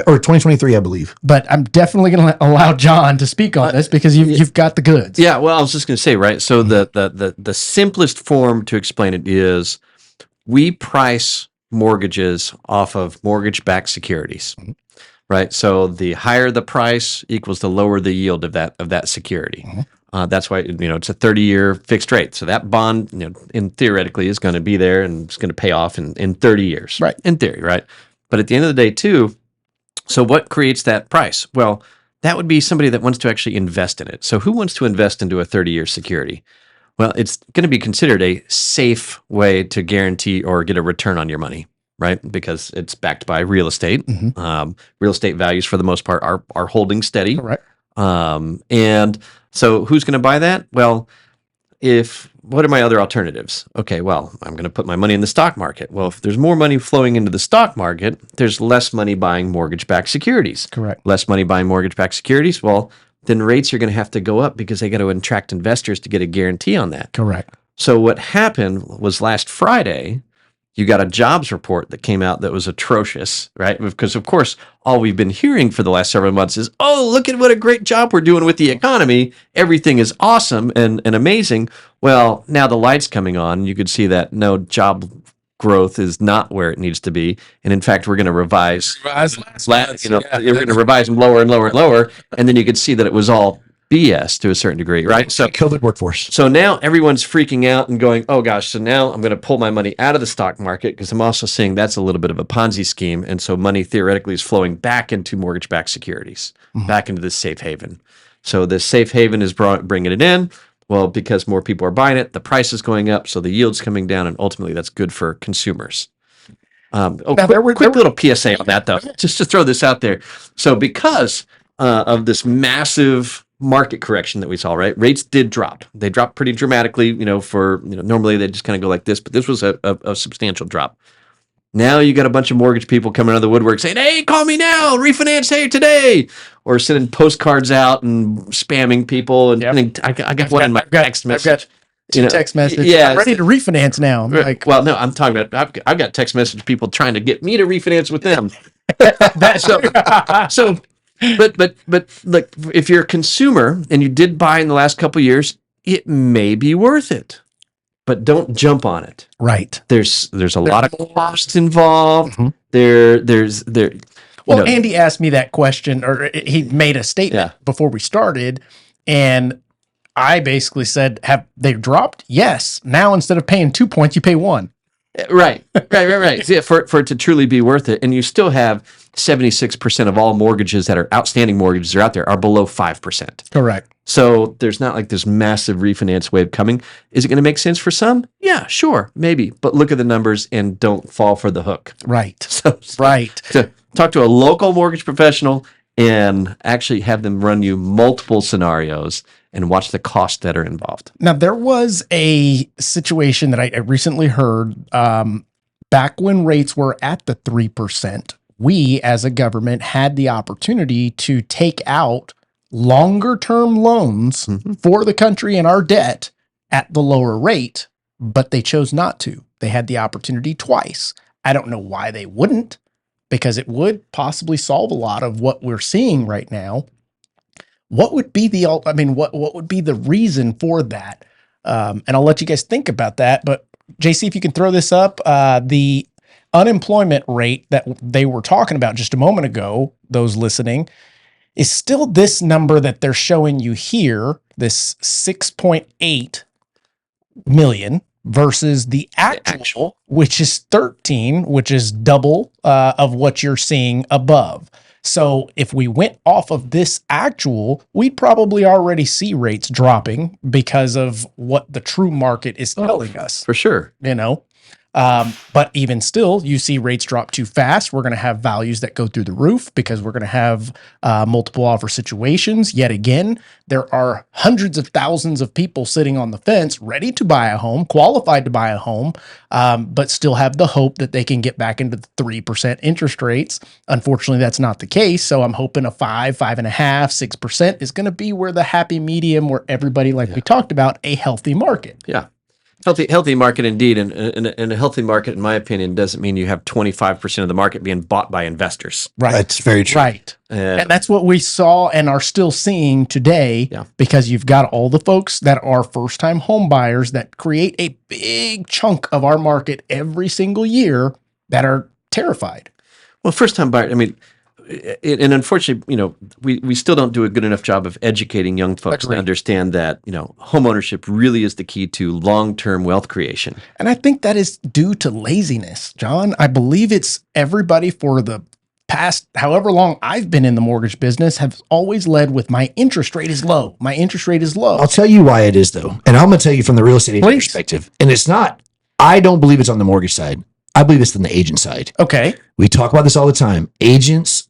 or 2023, I believe. But I'm definitely going to allow John to speak on this because you've got the goods. Yeah, well, I was just going to say, right? So the simplest form to explain it is we price mortgages off of mortgage-backed securities, right? So the higher the price equals the lower the yield of that security. That's why it's a 30-year fixed rate. So that bond, in theoretically, is going to be there and it's going to pay off in 30 years, right? In theory, right? But at the end of the day, too, so what creates that price? Well, that would be somebody that wants to actually invest in it. So who wants to invest into a 30-year security? Well, it's going to be considered a safe way to guarantee or get a return on your money, right? Because it's backed by real estate. Real estate values, for the most part, are holding steady. Correct. And so who's going to buy that? Well, what are my other alternatives? Okay, well, I'm going to put my money in the stock market. Well, if there's more money flowing into the stock market, there's less money buying mortgage-backed securities. Correct. Less money buying mortgage-backed securities. Well, then rates are going to have to go up because they got to attract investors to get a guarantee on that. Correct. So what happened was last Friday, you got a jobs report that came out that was atrocious, right? Because, of course, all we've been hearing for the last several months is, oh, look at what a great job we're doing with the economy. Everything is awesome and amazing. Well, now the light's coming on. You could see that no job growth is not where it needs to be, and in fact, we're going to revise. Last You know, we're going to revise them lower and lower and lower, and then you could see that it was all BS to a certain degree, right? So COVID workforce. So now everyone's freaking out and going, oh gosh, so now I'm going to pull my money out of the stock market because I'm also seeing that's a little bit of a Ponzi scheme. And so money theoretically is flowing back into mortgage-backed securities, back into this safe haven. So this safe haven is bringing it in. Well, because more people are buying it, the price is going up, so the yield's coming down, and ultimately that's good for consumers. Quick little PSA on that, though, just to throw this out there. So because of this massive market correction that we saw, right? Rates did drop. They dropped pretty dramatically, normally they just kind of go like this, but this was a substantial drop. Now you got a bunch of mortgage people coming out of the woodwork saying, hey, call me now, refinance here today, or sending postcards out and spamming people. And I got one in my text message. Text message. Yeah, I'm ready to refinance now. I'm like, well, no, I'm talking about, I've got text message people trying to get me to refinance with them. But like, if you're a consumer and you did buy in the last couple of years, it may be worth it, but don't jump on it. Right. There's a lot of costs involved. Well, Andy asked me that question, or he made a statement before we started, and I basically said, have they dropped? Yes. Now instead of paying 2 points, you pay 1. Right. Yeah, for it to truly be worth it. And you still have 76% of all mortgages that are outstanding mortgages are out there are below 5%. Correct. So there's not like this massive refinance wave coming. Is it going to make sense for some? Yeah, sure, maybe. But look at the numbers and don't fall for the hook. Right. Right. Talk to a local mortgage professional and actually have them run you multiple scenarios and watch the costs that are involved. Now, there was a situation that I recently heard back when rates were at the 3%. We, as a government, had the opportunity to take out longer term loans for the country and our debt at the lower rate, but they chose not to. They had the opportunity twice. I don't know why they wouldn't, because it would possibly solve a lot of what we're seeing right now. What would be what would be the reason for that? And I'll let you guys think about that. But JC, if you can throw this up, the unemployment rate that they were talking about just a moment ago, those listening, is still this number that they're showing you here, this 6.8 million versus the actual, which is 13, which is double of what you're seeing above. So if we went off of this actual, we'd probably already see rates dropping because of what the true market is telling us. For sure. But even still, you see rates drop too fast, we're going to have values that go through the roof because we're going to have multiple offer situations. Yet again, there are hundreds of thousands of people sitting on the fence ready to buy a home, qualified to buy a home, but still have the hope that they can get back into the 3% interest rates. Unfortunately, that's not the case. So I'm hoping a 5.5%, 6% is going to be where the happy medium, where everybody, like we talked about, a healthy market. Yeah. Healthy market indeed, and a healthy market, in my opinion, doesn't mean you have 25% of the market being bought by investors. Right, that's very true. Right, and that's what we saw and are still seeing today. Yeah. Because you've got all the folks that are first-time home buyers that create a big chunk of our market every single year that are terrified. Well, first-time buyer. I mean, and unfortunately, we still don't do a good enough job of educating young folks to understand that, home ownership really is the key to long-term wealth creation. And I think that is due to laziness, John. I believe it's everybody for the past however long I've been in the mortgage business have always led with my interest rate is low. My interest rate is low. I'll tell you why it is, though. And I'm going to tell you from the real estate agent perspective. And it's not, I don't believe it's on the mortgage side. I believe it's on the agent side. Okay. We talk about this all the time. Agents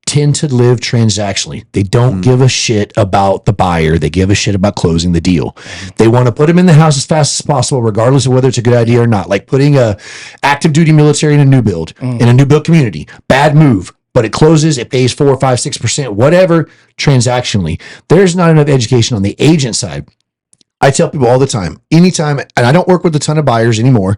tend to live transactionally. They don't give a shit about the buyer. They give a shit about closing the deal. They want to put them in the house as fast as possible, regardless of whether it's a good idea or not. Like putting a active duty military in a new build, in a new build community. Bad move, but it closes, it pays 4, 5, 6%, whatever, transactionally. There's not enough education on the agent side. I tell people all the time, anytime, and I don't work with a ton of buyers anymore.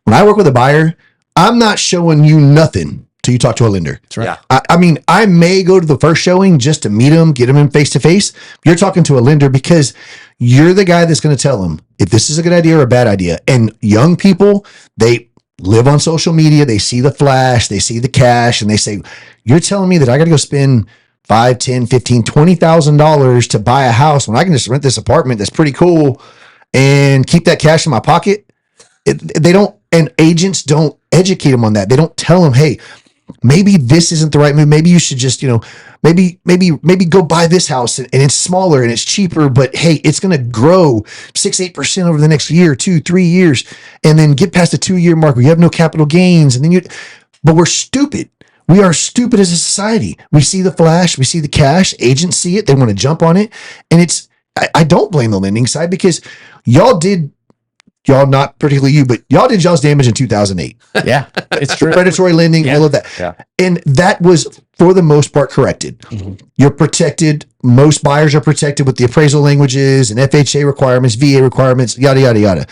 When I work with a buyer, I'm not showing you nothing till you talk to a lender. That's right. Yeah. I mean, I may go to the first showing just to meet them, get them in face to face. You're talking to a lender because you're the guy that's going to tell them if this is a good idea or a bad idea. And young people, live on social media. They see the flash, they see the cash, and they say, you're telling me that I got to go spend $5, $10, $15, $20,000 to buy a house when I can just rent this apartment that's pretty cool and keep that cash in my pocket? They don't, and agents don't educate them on that. They don't tell them, hey, maybe this isn't the right move. Maybe you should just, maybe go buy this house and it's smaller and it's cheaper, but hey, it's going to grow 6-8% over the next year, 2-3 years, and then get past the 2-year mark where you have no capital gains. And then but we're stupid. We are stupid as a society. We see the flash, we see the cash, agents see it, they want to jump on it. And I don't blame the lending side because y'all, not particularly you, but y'all did y'all's damage in 2008. Yeah, it's true. Predatory lending, all of that. Yeah. And that was, for the most part, corrected. Mm-hmm. You're protected. Most buyers are protected with the appraisal languages and FHA requirements, VA requirements, yada, yada, yada.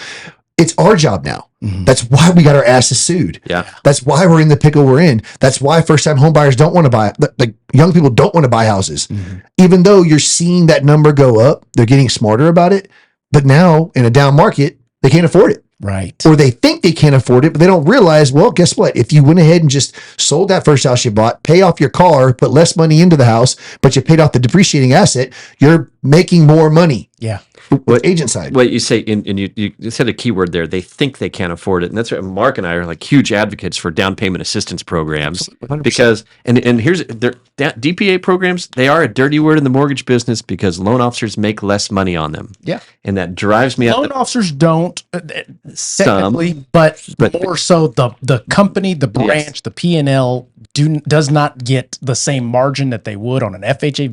It's our job now. Mm-hmm. That's why we got our asses sued. Yeah. That's why we're in the pickle we're in. That's why first-time home buyers don't want to buy, like young people don't want to buy houses. Mm-hmm. Even though you're seeing that number go up, they're getting smarter about it. But now, in a down market, they can't afford it. Right. Or they think they can't afford it, but they don't realize, well, guess what? If you went ahead and just sold that first house you bought, pay off your car, put less money into the house, but you paid off the depreciating asset, you're making more money. Yeah. What agent side? What you say, and you said a key word there. They think they can't afford it, and that's what Mark and I are like huge advocates for down payment assistance programs 100%. because, and here's their DPA programs. They are a dirty word in the mortgage business because loan officers make less money on them. Yeah. And that drives me Loan up. officers don't technically, but more so the company, the branch, the P&L does not get the same margin that they would on an FHA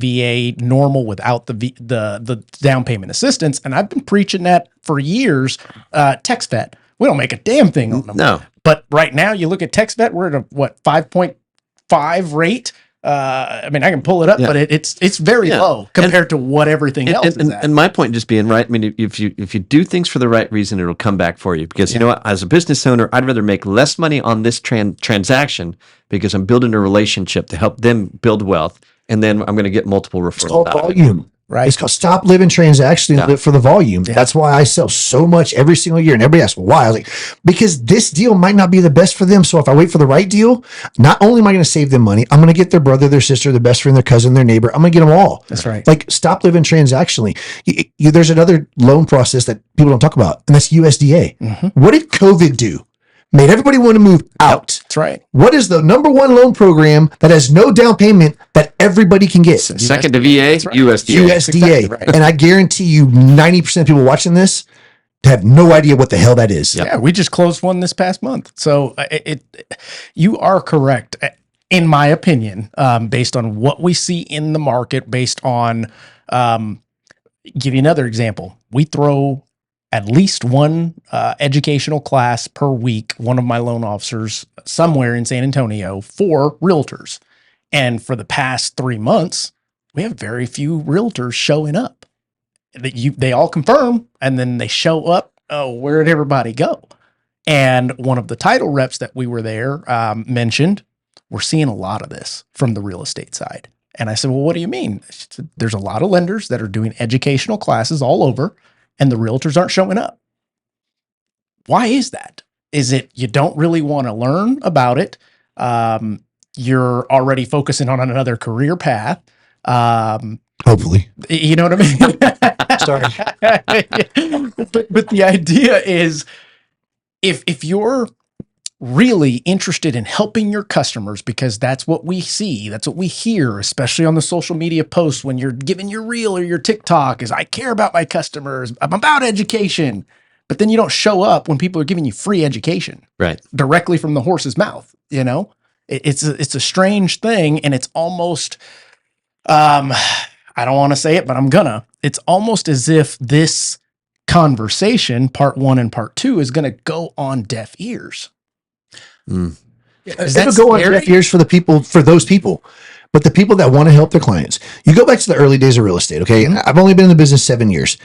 VA normal without the down payment assistance. And I've been preaching that for years. TextVet, we don't make a damn thing on them. No. But right now, you look at TextVet, we're at a 5.5 rate. I mean, I can pull it up, but it's very low compared to what everything else is at. And my point just being, right, I mean, if you do things for the right reason, it'll come back for you. Because you know what, as a business owner, I'd rather make less money on this transaction because I'm building a relationship to help them build wealth, and then I'm going to get multiple referrals. It's called out of it. volume. Right. It's called stop living transactionally and live for the volume. Yeah. That's why I sell so much every single year. And everybody asks, well, why? I was like, because this deal might not be the best for them. So if I wait for the right deal, not only am I going to save them money, I'm going to get their brother, their sister, their best friend, their cousin, their neighbor. I'm going to get them all. That's right. Like stop living transactionally. There's another loan process that people don't talk about, and that's USDA. Mm-hmm. What did COVID do? Made everybody want to move out. That's right. What is the number one loan program that has no down payment that everybody can get? Second to VA, That's right. USDA. USDA. Exactly right. And I guarantee you 90% of people watching this have no idea what the hell that is. Yeah, we just closed one this past month. So you are correct, in my opinion, based on what we see in the market, based on, give you another example. We throw at least one educational class per week, one of my loan officers somewhere in San Antonio for realtors. And for the past 3 months, we have very few realtors showing up. They all confirm, and then they show up. Oh, where did everybody go? And one of the title reps that we were there mentioned, we're seeing a lot of this from the real estate side. And I said, well, what do you mean? She said, there's a lot of lenders that are doing educational classes all over, and the realtors aren't showing up. Why is that? Is it you don't really want to learn about it? You're already focusing on another career path. Hopefully. You know what I mean? Sorry. but the idea is if you're really interested in helping your customers, because that's what we see, that's what we hear, especially on the social media posts when you're giving your reel or your TikTok, is I care about my customers, I'm about education. But then you don't show up when people are giving you free education, Right. directly from the horse's mouth. You know, it's a strange thing, and it's almost, I don't want to say it, but I'm gonna. It's almost as if this conversation, part 1 and part 2, is going to go on deaf ears. It'll go on deaf ears for those people. But the people that want to help their clients, you go back to the early days of real estate. Okay. Mm-hmm. I've only been in the business 7 years.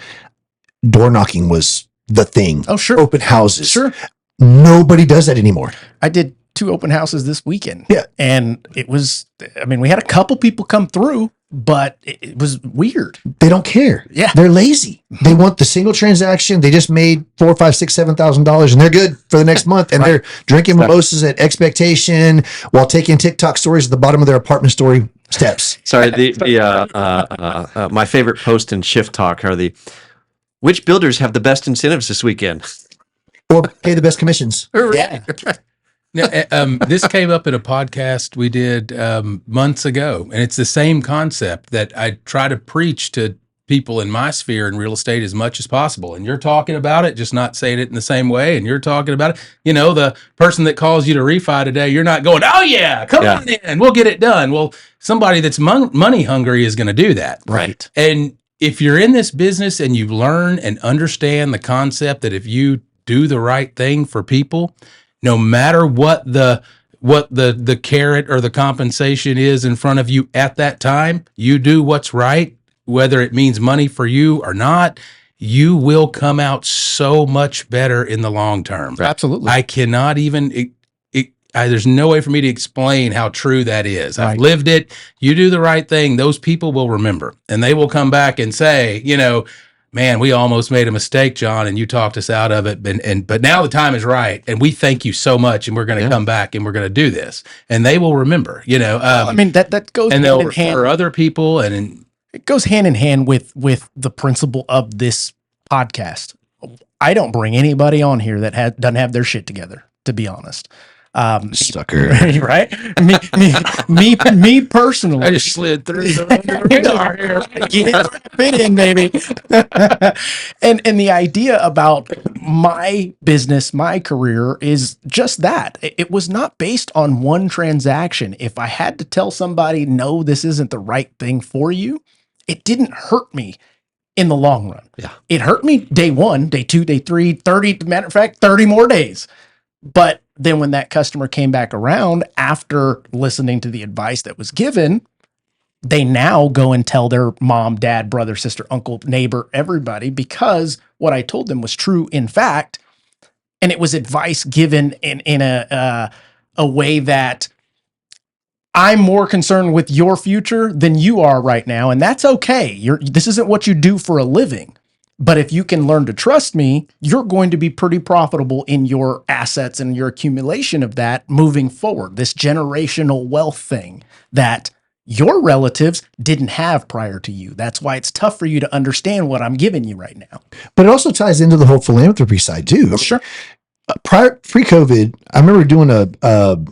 Door knocking was the thing. Oh, sure. Open houses. Sure. Nobody does that anymore. I did 2 open houses this weekend. Yeah. And it was, I mean, we had a couple people come through, but it was weird. They don't care. Yeah. They're lazy. They want the single transaction. They just made $4,000, $5,000, $6,000, $7,000 and they're good for the next month. And they're drinking mimosas at Expectation while taking TikTok stories at the bottom of their apartment story steps. Sorry, my favorite post in Shift Talk are which builders have the best incentives this weekend? Or pay the best commissions. Yeah. Now, this came up in a podcast we did months ago, and it's the same concept that I try to preach to people in my sphere in real estate as much as possible. And you're talking about it, just not saying it in the same way. And you're talking about it, the person that calls you to refi today, you're not going, oh yeah, come on in, we'll get it done. Well, somebody that's money hungry is going to do that. Right. And if you're in this business and you learn and understand the concept that if you do the right thing for people, no matter what the carrot or the compensation is in front of you at that time, you do what's right, whether it means money for you or not, you will come out so much better in the long term. Absolutely. I cannot even, there's no way for me to explain how true that is. I've lived it. You do the right thing, those people will remember, and they will come back and say, man, we almost made a mistake, John, and you talked us out of it. But now the time is right, and we thank you so much, and we're going to come back and we're going to do this, and they will remember. That goes and they'll hand in hand. refer other people, and It goes hand in hand with the principle of this podcast. I don't bring anybody on here that doesn't have their shit together, to be honest. Sucker. Right? Me personally. I just slid through the door here. Fit in, baby. and the idea about my business, my career is just that. It was not based on one transaction. If I had to tell somebody, no, this isn't the right thing for you, it didn't hurt me in the long run. Yeah. It hurt me day 1, day 2, day 3, 30, matter of fact, 30 more days. But then when that customer came back around after listening to the advice that was given, they now go and tell their mom, dad, brother, sister, uncle, neighbor, everybody, because what I told them was true in fact. And it was advice given in a way that I'm more concerned with your future than you are right now. And that's okay. This isn't what you do for a living. But if you can learn to trust me, you're going to be pretty profitable in your assets and your accumulation of that moving forward. This generational wealth thing that your relatives didn't have prior to you. That's why it's tough for you to understand what I'm giving you right now. But it also ties into the whole philanthropy side too. Sure. Pre-COVID, I remember doing a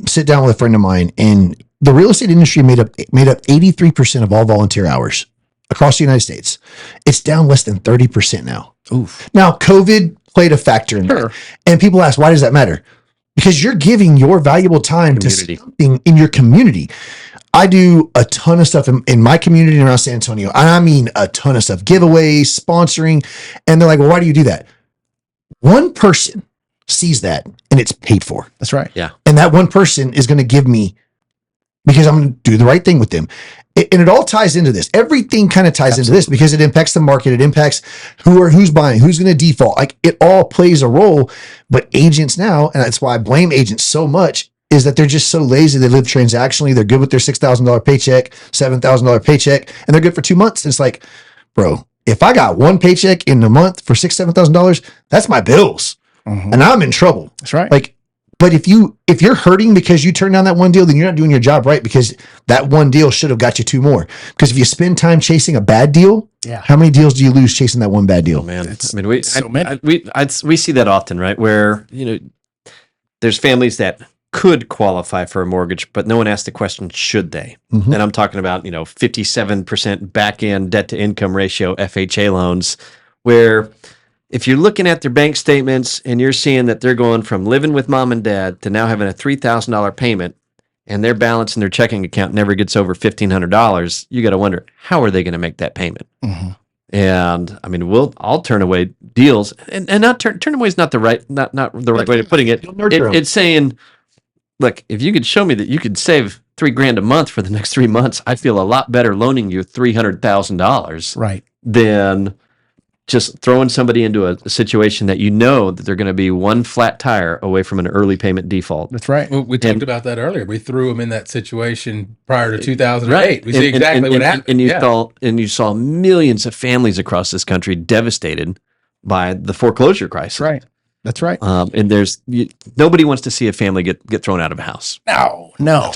sit down with a friend of mine, and the real estate industry made up 83% of all volunteer hours across the United States. It's down less than 30% now. Oof. Now, COVID played a factor in that. And people ask, why does that matter? Because you're giving your valuable time to something in your community. I do a ton of stuff in my community around San Antonio. I mean, a ton of stuff, giveaways, sponsoring. And they're like, well, why do you do that? One person sees that and it's paid for. That's right. Yeah. And that one person is going to give me, because I'm going to do the right thing with them. And it all ties into this. Everything kind of ties into this because it impacts the market. It impacts who's buying, who's going to default. Like, it all plays a role. But agents now, and that's why I blame agents so much, is that they're just so lazy. They live transactionally. They're good with their $6,000 paycheck, $7,000 paycheck, and they're good for 2 months. It's like, bro, if I got one paycheck in a month for $6,000, $7,000, that's my bills. And I'm in trouble. That's right. Like, but if you're hurting because you turned down that one deal, then you're not doing your job right, because that one deal should have got you 2 more. Because if you spend time chasing a bad deal, how many deals do you lose chasing that one bad deal? Oh, man, we see that often, right? Where there's families that could qualify for a mortgage, but no one asked the question, should they? And I'm talking about 57% back end debt to income ratio FHA loans, where if you're looking at their bank statements and you're seeing that they're going from living with mom and dad to now having a $3,000 payment, and their balance in their checking account never gets over $1,500, you got to wonder, how are they going to make that payment? And I mean, I'll turn away deals, and not turn away is not the right way of putting it. It's saying, look, if you could show me that you could save $3,000 a month for the next 3 months, I feel a lot better loaning you $300,000 right than just throwing somebody into a situation that you know that they're going to be one flat tire away from an early payment default. That's right. Well, we talked And- about that earlier. We threw them in that situation prior to 2008. Right. We see exactly what happened. And you saw millions of families across this country devastated by the foreclosure crisis. Right. That's right. And nobody wants to see a family get thrown out of a house. No.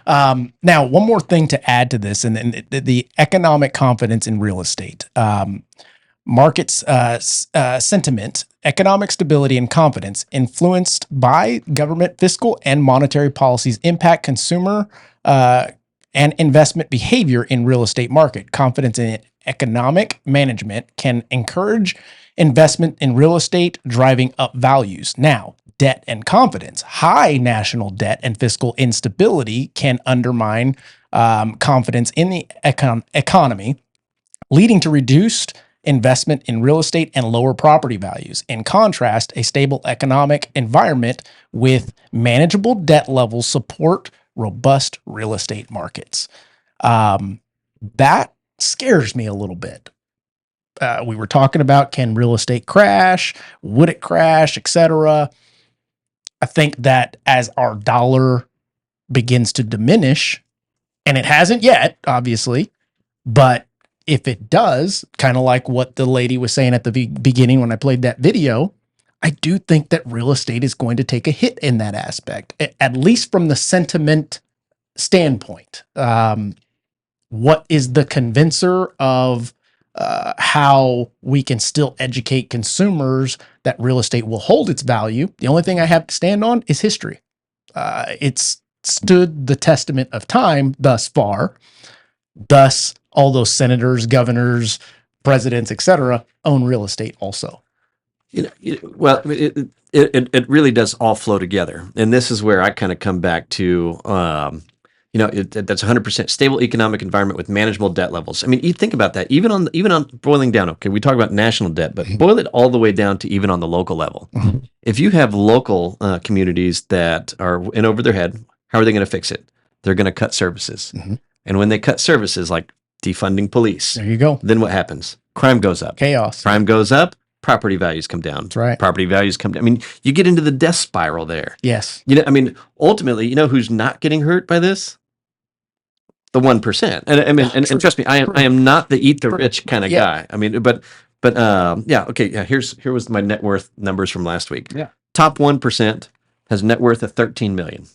Now, one more thing to add to this, and the economic confidence in real estate. Markets sentiment, economic stability, and confidence influenced by government fiscal and monetary policies impact consumer and investment behavior in real estate market. Confidence in economic management can encourage investment in real estate, driving up values. Now, debt and confidence. High national debt and fiscal instability can undermine confidence in the economy, leading to reduced investment in real estate and lower property values. In contrast, a stable economic environment with manageable debt levels support robust real estate markets. That scares me a little bit. We were talking about, can real estate crash? Would it crash, etc.? I think that as our dollar begins to diminish, and it hasn't yet, obviously, but if it does, kind of like what the lady was saying at the beginning when I played that video, I do think that real estate is going to take a hit in that aspect, at least from the sentiment standpoint. What is the convincer of how we can still educate consumers that real estate will hold its value? The only thing I have to stand on is history. It's stood the testament of time thus far. Thus, all those senators, governors, presidents, etc., own real estate also. Well, it really does all flow together, and this is where I kind of come back to. That's 100% stable economic environment with manageable debt levels. I mean, you think about that. Even on boiling down. Okay, we talk about national debt, but boil it all the way down to even on the local level. Mm-hmm. If you have local communities that are in over their head, how are they going to fix it? They're going to cut services, and when they cut services, like defunding police, there you go. Then what happens? Crime goes up. Chaos. Crime goes up. Property values come down. That's right. Property values come down. I mean, you get into the death spiral there. Yes. Ultimately, who's not getting hurt by this? The 1%. And trust me, I am not the eat the rich kind of guy. I mean, but okay. Yeah. Here was my net worth numbers from last week. Yeah. Top 1% has net worth of 13 million.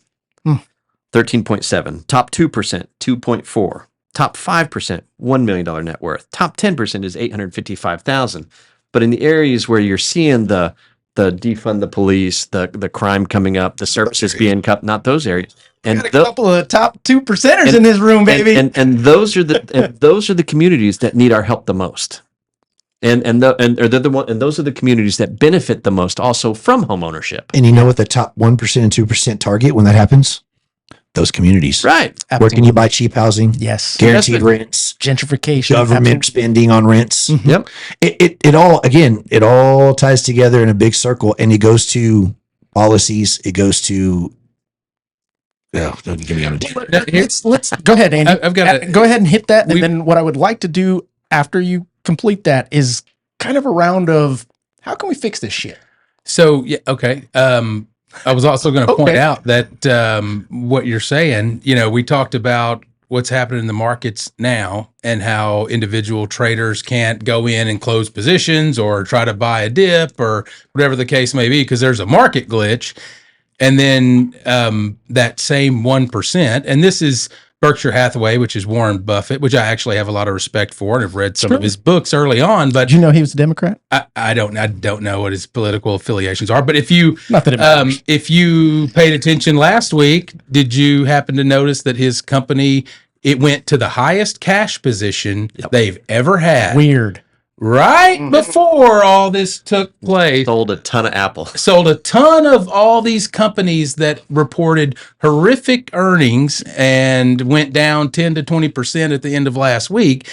13.7. Top 2%, 2.4. Top 5%, $1 million net worth. Top 10% is 855,000. But in the areas where you're seeing the defund the police, the crime coming up, the services being cut, not those areas. And got a couple of top 2%ers in this room, baby. And those are the communities that need our help the most. And those are the communities that benefit the most also from home ownership. And you know what the top 1% and 2% target when that happens? Those communities. Right. Absolutely. Where can you buy cheap housing? Yes. Guaranteed rents. Gentrification. Government spending on rents. Mm-hmm. Yep. It all ties together in a big circle, and it goes to policies. It goes to don't get me on a tangent. Let's go ahead, Andy. I've got go ahead and hit that. And then what I would like to do after you complete that is kind of a round of how can we fix this shit? So, yeah, okay. I was also going to point out that what you're saying, we talked about what's happening in the markets now and how individual traders can't go in and close positions or try to buy a dip or whatever the case may be because there's a market glitch. And then that same 1%, and this is Berkshire Hathaway, which is Warren Buffett, which I actually have a lot of respect for and have read some of his books early on. But did you know he was a Democrat? I don't know what his political affiliations are. But if you if you paid attention last week, did you happen to notice that his company went to the highest cash position they've ever had? Weird. Right before all this took place. Sold a ton of Apple. Sold a ton of all these companies that reported horrific earnings and went down 10 to 20% at the end of last week.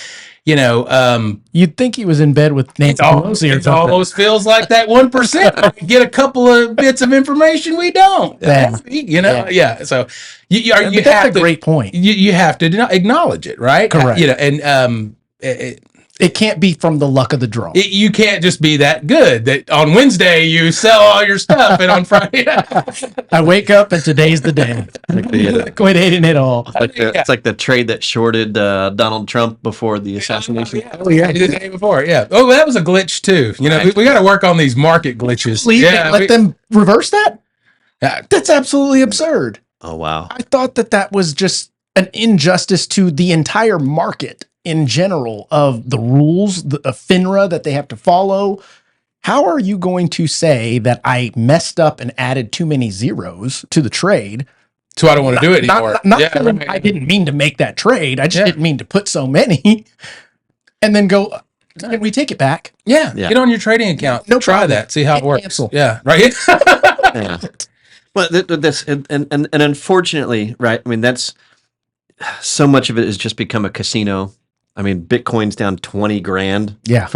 You'd think he was in bed with Nancy Pelosi or it something. almost feels like that 1%. We get a couple of bits of information we don't. Yeah. So you that's a great point. You have to acknowledge it, right? Correct. It can't be from the luck of the draw. You can't just be that good that on Wednesday you sell all your stuff and on Friday I wake up and today's the day. Quit hating it all. It's like the trade that shorted Donald Trump before the assassination. The day before. Yeah. Oh, that was a glitch too. You know, we got to work on these market glitches. Let them reverse that. That's absolutely absurd. Oh wow! I thought that was just an injustice to the entire market in general of the rules, the FINRA that they have to follow. How are you going to say that I messed up and added too many zeros to the trade? So I don't want to do it anymore. I didn't mean to make that trade. I just didn't mean to put so many. And then go, can we take it back? Yeah. Get on your trading account. Try problem. That. See how it works. Cancel. Yeah. Right. Yeah. Well, this and unfortunately, right? I mean, that's so much of it has just become a casino. I mean, Bitcoin's down 20 grand. Yeah.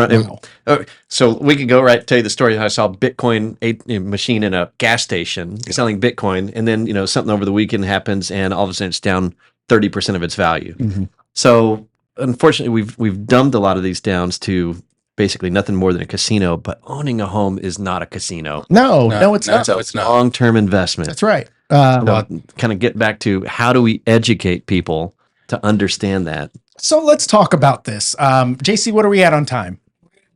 So we could go tell you the story how I saw Bitcoin machine in a gas station selling Bitcoin, and then something over the weekend happens, and all of a sudden it's down 30% of its value. Mm-hmm. So unfortunately, we've dumbed a lot of these downs to basically nothing more than a casino. But owning a home is not a casino. No, it's not. It's not. Long-term investment. That's right. Kind of get back to how do we educate people to understand that. So let's talk about this. JC, what are we at on time?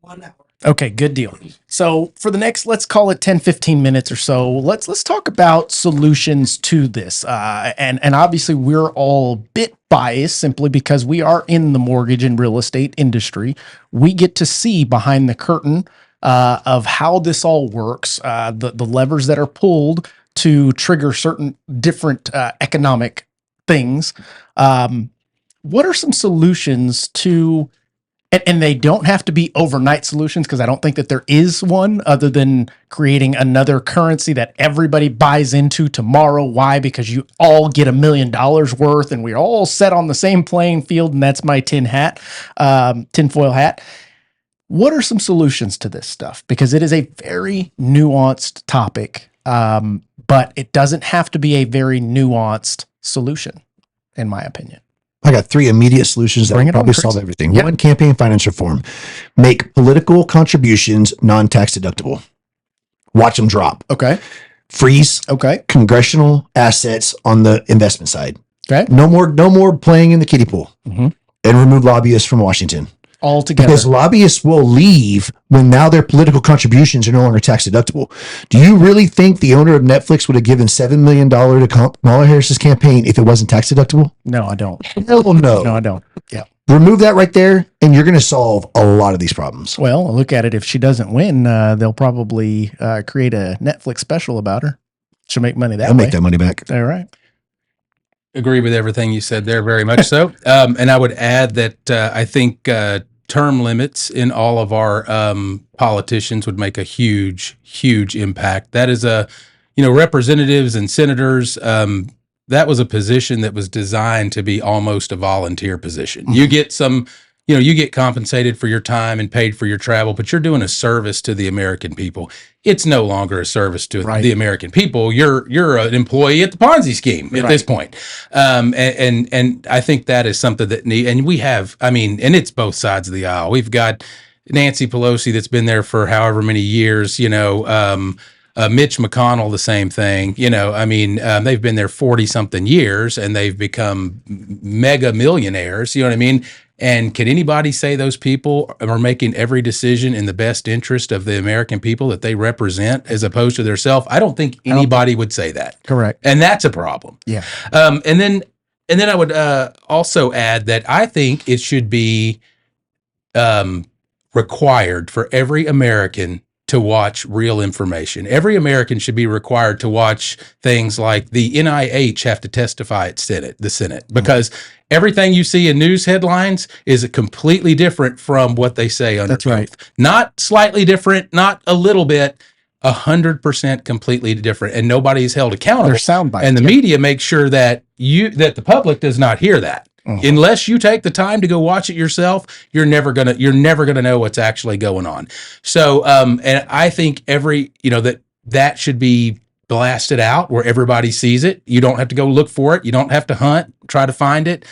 1 hour. Okay, good deal. So for the next, let's call it 10, 15 minutes or so, let's talk about solutions to this. And obviously we're all a bit biased simply because we are in the mortgage and real estate industry. We get to see behind the curtain of how this all works, the levers that are pulled to trigger certain different economic things. What are some solutions to, and they don't have to be overnight solutions because I don't think that there is one other than creating another currency that everybody buys into tomorrow. Why? Because you all get $1 million worth and we're all set on the same playing field. And that's my tinfoil hat. What are some solutions to this stuff? Because it is a very nuanced topic, but it doesn't have to be a very nuanced solution, in my opinion. I got 3 immediate solutions that will probably solve everything. Yep. 1, campaign finance reform. Make political contributions non-tax deductible. Watch them drop. Okay. Freeze. Okay. Congressional assets on the investment side. Okay. No more playing in the kiddie pool. Mm-hmm. And remove lobbyists from Washington. All together. Because lobbyists will leave when now their political contributions are no longer tax deductible. Do you really think the owner of Netflix would have given $7 million to Kamala Harris's campaign if it wasn't tax deductible? No, I don't. Hell no. No, I don't. Yeah. Remove that right there, and you're going to solve a lot of these problems. Well, look at it. If she doesn't win, they'll probably create a Netflix special about her. She'll make money that way. I'll make that money back. All right. Agree with everything you said there, very much so. And I would add that I think term limits in all of our politicians would make a huge, huge impact. That is representatives and senators. That was a position that was designed to be almost a volunteer position. You get you get compensated for your time and paid for your travel, but you're doing a service to the American people. It's no longer a service to the American people. You're an employee at the Ponzi scheme at this point. And I think that is something that and we have, and it's both sides of the aisle. We've got Nancy Pelosi that's been there for however many years, Mitch McConnell, the same thing, they've been there 40 something years and they've become mega millionaires. You know what I mean? And can anybody say those people are making every decision in the best interest of the American people that they represent as opposed to themselves? I don't think anybody would say that. Correct. And that's a problem. Yeah. And then I would also add that I think it should be required for every American to watch real information. Every American should be required to watch things like the NIH have to testify at the Senate, because everything you see in news headlines is completely different from what they say under oath. Not slightly different, not a little bit, 100% completely different, and nobody is held accountable. They're sound bites. And the media makes sure that the public does not hear that. Unless you take the time to go watch it yourself, you're never gonna know what's actually going on. So, and I think that should be blasted out where everybody sees it. You don't have to go look for it. You don't have to hunt, try to find it.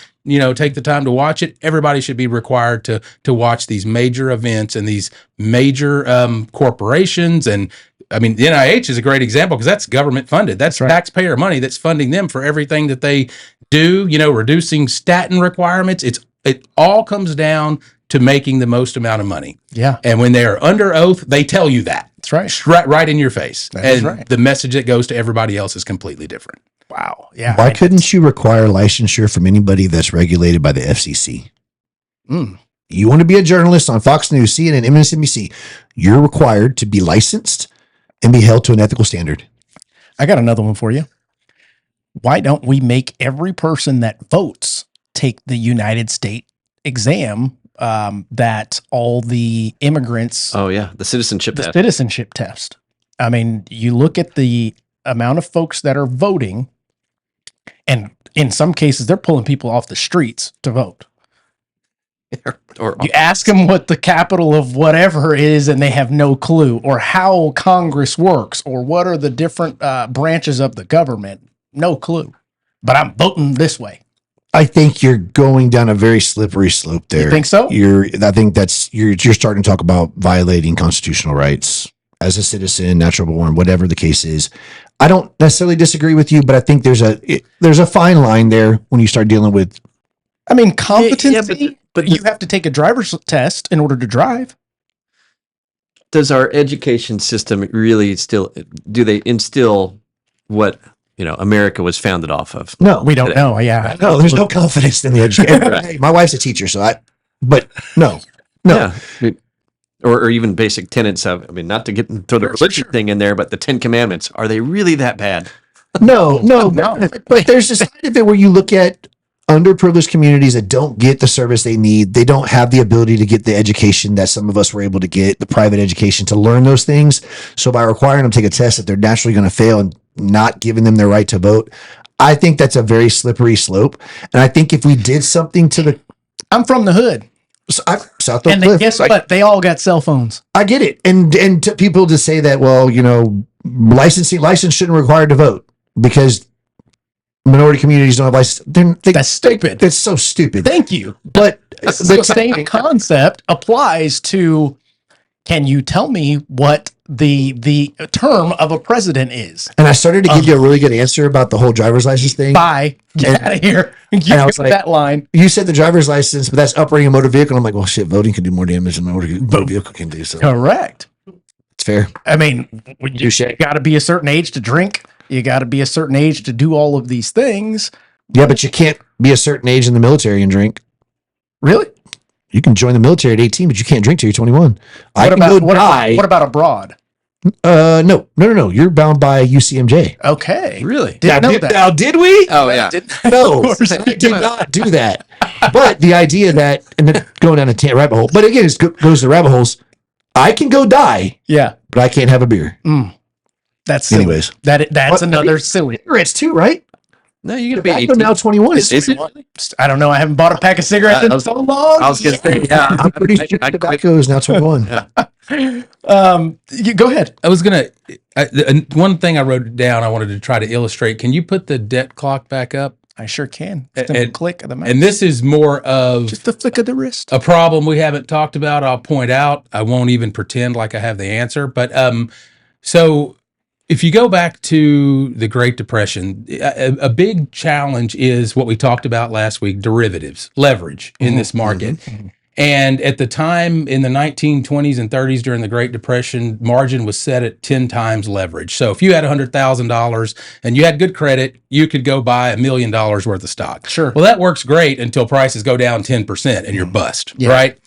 take the time to watch it. Everybody should be required to watch these major events and these major corporations. And I mean, the NIH is a great example because that's government funded. That's right. taxpayer money that's funding them for everything that they do, reducing statin requirements. It all comes down to making the most amount of money. Yeah. And when they are under oath, they tell you that. That's right. Right in your face. That is and right. the message that goes to everybody else is completely different. Wow. Yeah. Why couldn't you require licensure from anybody that's regulated by the FCC? Mm. You want to be a journalist on Fox News, CNN, MSNBC, you're required to be licensed and be held to an ethical standard. I got another one for you. Why don't we make every person that votes take the United States exam that all the immigrants, Oh yeah, the citizenship the test. citizenship test? I mean, you look at the amount of folks that are voting, and in some cases, they're pulling people off the streets to vote. or You ask them what the capital of whatever is, and they have no clue, or how Congress works, or what are the different branches of the government. No clue. But I'm voting this way. I think you're going down a very slippery slope there. You think so? I think that's you're starting to talk about violating constitutional rights as a citizen, natural born, whatever the case is. I don't necessarily disagree with you, but I think there's a fine line there when you start dealing with. I mean, competency. Yeah, but you have to take a driver's test in order to drive. does our education system really still do they instill what America was founded off of? No, We don't know. Yeah. no, there's no confidence in the education. Right. Hey, my wife's a teacher, but no. Yeah. I mean, or even basic tenets of, not to throw the religion thing in there, but the 10 Commandments, are they really that bad? No. No. But there's a side of it where you look at underprivileged communities that don't get the service they need. They don't have the ability to get the education that some of us were able to get, the private education to learn those things. So by requiring them to take a test that they're naturally going to fail and not giving them their right to vote, I think that's a very slippery slope. And I think if we did something to I'm from the hood. South Oak And Cliff, guess what? They all got cell phones. I get it. And to people to say that, well, license shouldn't require to vote because minority communities don't have license. That's stupid. That's so stupid. Thank you. But The same concept applies to, can you tell me what the term of a president is? and I started to give you a really good answer about the whole driver's license thing. Bye. Get out of here. You I was get like- that line. You said the driver's license, but that's operating a motor vehicle. I'm like, well, shit, voting can do more damage than a motor vehicle can do. So Correct. it's fair. I mean, you Touche. got to be a certain age to drink. You got to be a certain age to do all of these things. Yeah, but you can't be a certain age in the military and drink. Really? You can join the military at 18, but you can't drink till you're 21. I can go die. What about abroad? No. You're bound by UCMJ. Okay. Really? Didn't know that. Now, did we? Oh yeah. No, Of course I did not do that. But the idea that, and then going down a rabbit hole, but again, it goes to rabbit holes. I can go die, Yeah. but I can't have a beer. That's silly. Anyways. That's What- another silly. Cigarettes too, right? No, you're gonna be Tobacco 18. now 21. Is it? I don't know. I haven't bought a pack of cigarettes I in was- so long. I was gonna say, yeah. I'm pretty sure I quit. tobacco is now 21. You go ahead. I was one thing I wrote down I wanted to try to illustrate. Can you put the debt clock back up? I sure can. And- Simple click of the mouse. And this is more of Just the flick of the wrist. a problem we haven't talked about. I'll point out. I won't even pretend like I have the answer. But so if you go back to the Great Depression, a big challenge is what we talked about last week: derivatives, leverage in this market. And at the time in the 1920s and 30s during the Great Depression, margin was set at 10 times leverage. So if you had $100,000 and you had good credit, you could go buy $1 million worth of stock. Sure. Well, that works great until prices go down 10% and you're bust, Yeah. right?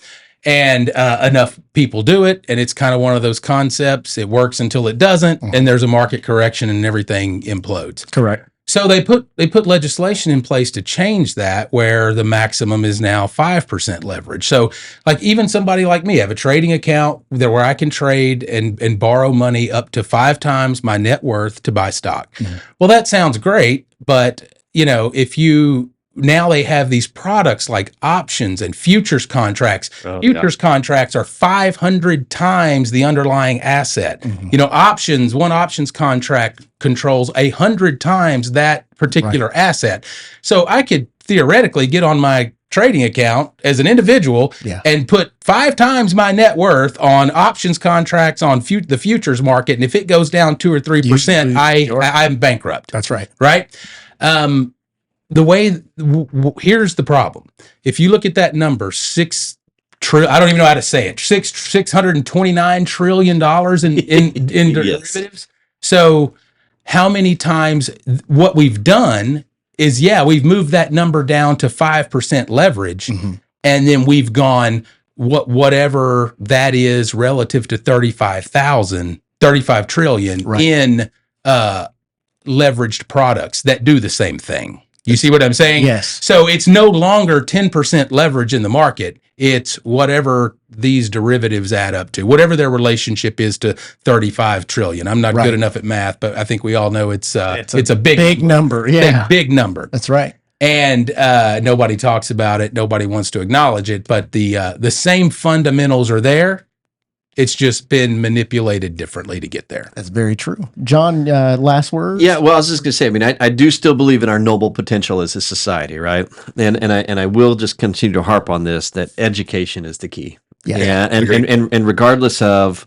And enough people do it, and it's kind of one of those concepts. It works until it doesn't, and there's a market correction, and everything implodes. Correct. So they put legislation in place to change that, where the maximum is now 5% leverage. So, like, even somebody like me, I have a trading account there where I can trade and borrow money up to 5 times my net worth to buy stock. Well, that sounds great, but if you now they have these products like options and futures contracts. Futures contracts are 500 times the underlying asset. One options contract controls 100 times that particular asset. So I could theoretically get on my trading account as an individual and put 5 times my net worth on options contracts on the futures market. And if it goes down 2 or 3%, I'm bankrupt. That's right. Right. The way here's the problem. If you look at that number, I don't even know how to say it. $629 trillion in derivatives. So how many times what we've done is, we've moved that number down to 5% leverage. And then we've gone whatever that is relative to 35 trillion in leveraged products that do the same thing. You see what I'm saying? Yes. So it's no longer 10% leverage in the market. It's whatever these derivatives add up to, whatever their relationship is to 35 trillion. I'm not good enough at math, but I think we all know it's a big number. Yeah. Big number. That's right. And nobody talks about it. Nobody wants to acknowledge it. But the same fundamentals are there. It's just been manipulated differently to get there. That's very true. John, last words? Yeah, well, I was just going to say, I mean, I do still believe in our noble potential as a society, right? And I will just continue to harp on this, that education is the key. Yeah. And regardless of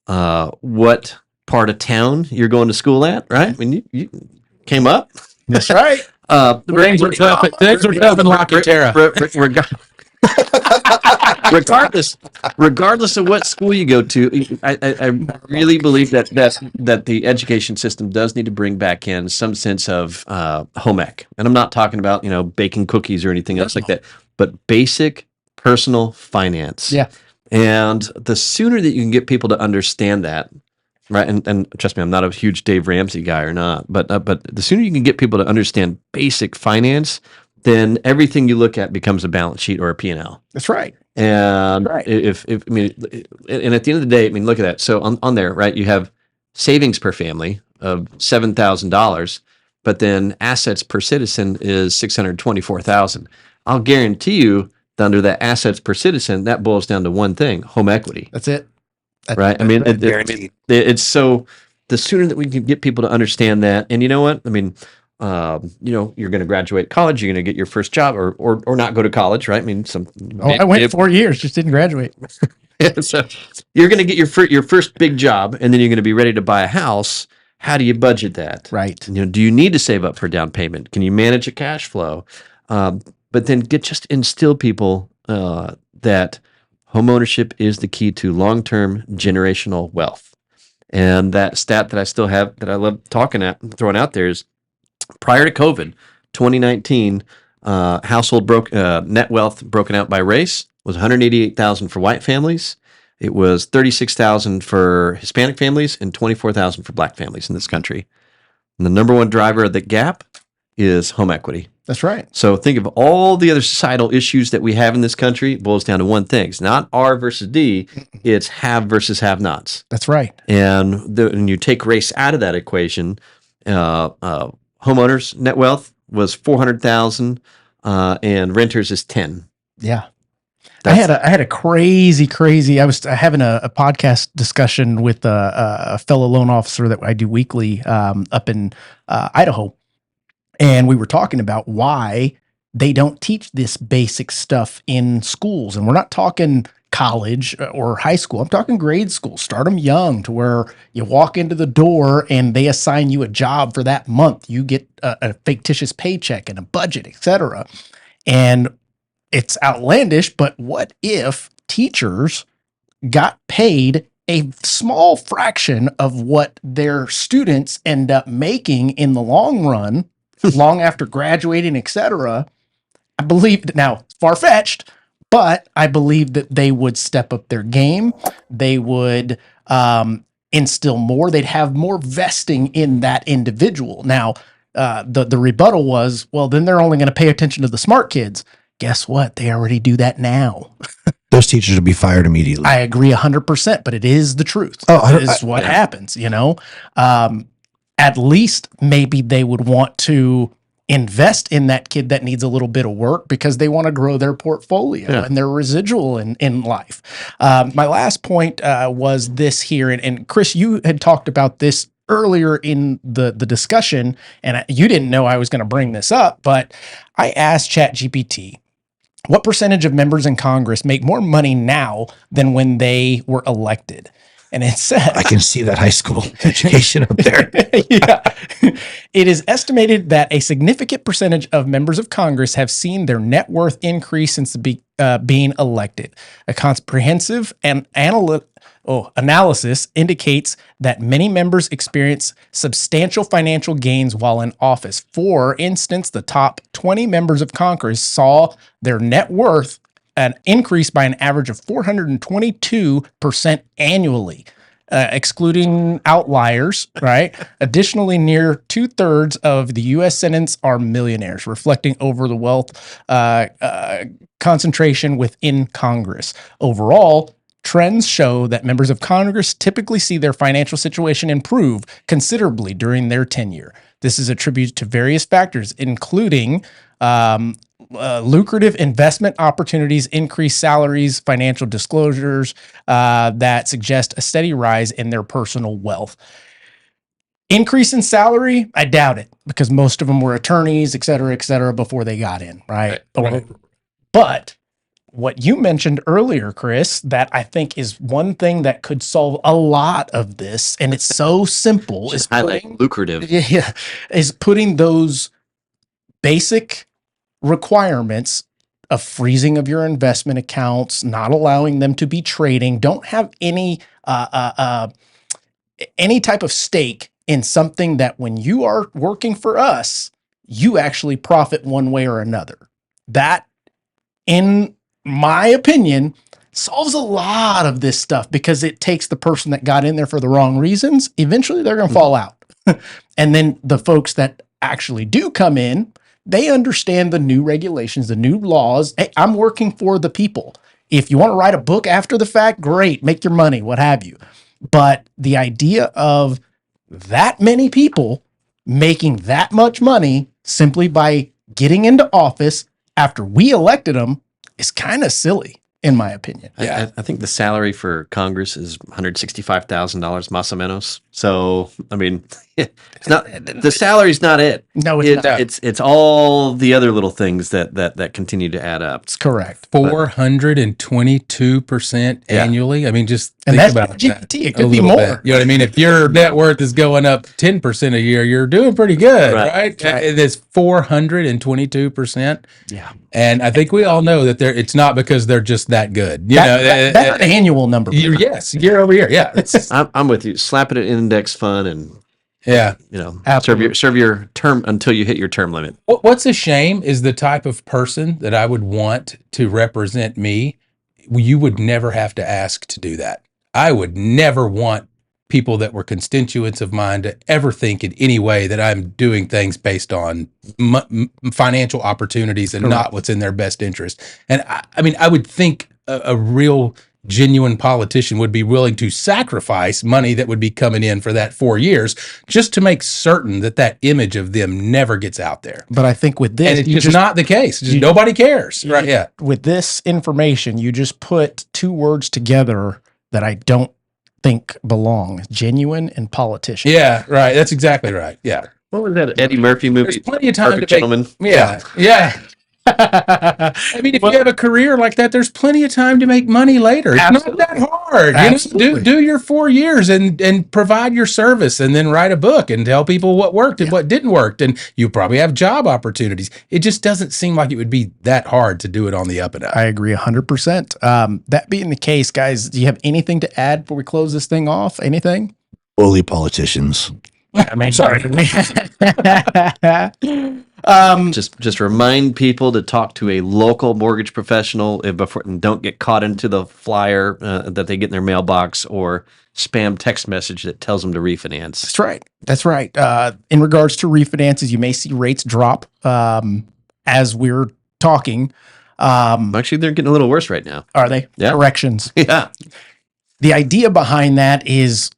what part of town you're going to school at, right? I mean, you came up. That's right. Things are tough in La Cantera. Regardless of what school you go to, I really believe that the education system does need to bring back in some sense of home ec. And I'm not talking about, baking cookies or anything else like that, but basic personal finance. Yeah. And the sooner that you can get people to understand that, right? And trust me, I'm not a huge Dave Ramsey guy or not, but the sooner you can get people to understand basic finance, then everything you look at becomes a balance sheet or a P&L. That's right. And if and at the end of the day, I mean, look at that. So on there, right, you have savings per family of $7,000, but then assets per citizen is $624,000. I'll guarantee you that under that assets per citizen, that boils down to one thing: home equity. That's it. Right? I mean, it's so the sooner that we can get people to understand that, and you know what? I mean, you're going to graduate college, you're going to get your first job, or not go to college, right? I mean, I went 4 years, just didn't graduate. So you're going to get your first big job, and then you're going to be ready to buy a house. How do you budget that? Right. Do you need to save up for down payment? Can you manage a cash flow? But then just instill people that homeownership is the key to long-term generational wealth. And that stat that I still have that I love throwing out there is, prior to COVID, 2019, household net wealth broken out by race was $188,000 for white families. It was $36,000 for Hispanic families and $24,000 for black families in this country. And the number one driver of the gap is home equity. That's right. So think of all the other societal issues that we have in this country. It boils down to one thing. It's not R versus D. It's have versus have-nots. That's right. And when you take race out of that equation, homeowners' net wealth was $400,000, and renters is $10,000. Yeah. I had a crazy. I was having a podcast discussion with a fellow loan officer that I do weekly up in Idaho, and we were talking about why they don't teach this basic stuff in schools. And we're not talking college or high school. I'm talking grade school. Start them young to where you walk into the door and they assign you a job for that month. You get a fictitious paycheck and a budget, etc. And it's outlandish, but what if teachers got paid a small fraction of what their students end up making in the long run, long after graduating, etc.? I believe that now, far-fetched, but I believe that they would step up their game. They would instill more. They'd have more vesting in that individual. Now, the rebuttal was, well, then they're only going to pay attention to the smart kids. Guess what? They already do that now. Those teachers will be fired immediately. I agree 100%, but it is the truth. It is what happens, At least maybe they would want to invest in that kid that needs a little bit of work because they want to grow their portfolio and their residual in life. My last point was this here, and Chris, you had talked about this earlier in the discussion, and you didn't know I was going to bring this up, but I asked ChatGPT, what percentage of members in Congress make more money now than when they were elected? And it says, I can see that high school education up there. yeah. It is estimated that a significant percentage of members of Congress have seen their net worth increase since being elected. A comprehensive and analysis indicates that many members experience substantial financial gains while in office. For instance, the top 20 members of Congress saw their net worth an increase by an average of 422% annually, excluding outliers, right? Additionally, near 2/3 of the U.S. Senates are millionaires, reflecting over the wealth concentration within Congress. Overall, trends show that members of Congress typically see their financial situation improve considerably during their tenure. This is attributed to various factors, including lucrative investment opportunities, increased salaries, financial disclosures that suggest a steady rise in their personal wealth. Increase in salary, I doubt it, because most of them were attorneys, et cetera, before they got in, right? But what you mentioned earlier, Chris, that I think is one thing that could solve a lot of this, and it's so simple, is lucrative. Yeah, is putting those basic requirements of freezing of your investment accounts, not allowing them to be trading, don't have any type of stake in something that when you are working for us, you actually profit one way or another. That, in my opinion, solves a lot of this stuff because it takes the person that got in there for the wrong reasons. Eventually they're going to fall out. And then the folks that actually do come in, they understand the new regulations, the new laws. Hey, I'm working for the people. If you want to write a book after the fact, great, make your money, what have you. But the idea of that many people making that much money simply by getting into office after we elected them is kind of silly, in my opinion. I think the salary for Congress is $165,000 más o menos. So, I mean, it's not the salary's not it. No, it's not. It's all the other little things that continue to add up. It's correct. 422% annually. I mean, just and think that's about GPT. that. It could be more. Bit. You know what I mean? If your net worth is going up 10% a year, you're doing pretty good, right? It is 422%. Yeah. And I think we all know that it's not because they're just that good. That's an annual number. Yes, year over year. Yeah. I'm with you. Slap it at index fund and Absolutely. serve your term until you hit your term limit. What's a shame is the type of person that I would want to represent me. You would never have to ask to do that. I would never want people that were constituents of mine to ever think in any way that I'm doing things based on financial opportunities and not what's in their best interest. And I mean, I would think a real genuine politician would be willing to sacrifice money that would be coming in for that 4 years just to make certain that that image of them never gets out there. But I think with this, and it's just not the case. Nobody cares, right? Yeah. With this information, you just put two words together that I don't think belong: genuine and politician. Yeah, right. That's exactly right. Yeah. What was that Eddie Murphy movie? There's plenty of time Perfect to Gentleman. Yeah. I mean, if you have a career like that, there's plenty of time to make money later. It's not that hard. Do your 4 years and provide your service, and then write a book and tell people what worked and what didn't work. And you probably have job opportunities. It just doesn't seem like it would be that hard to do it on the up and up. I agree 100%. That being the case, guys, do you have anything to add before we close this thing off? Anything? Bully politicians. I mean, sorry. Just remind people to talk to a local mortgage professional before, and don't get caught into the flyer that they get in their mailbox or spam text message that tells them to refinance. That's right. In regards to refinances, you may see rates drop as we're talking. Actually, they're getting a little worse right now. Are they? Yeah. Corrections. Yeah. The idea behind that is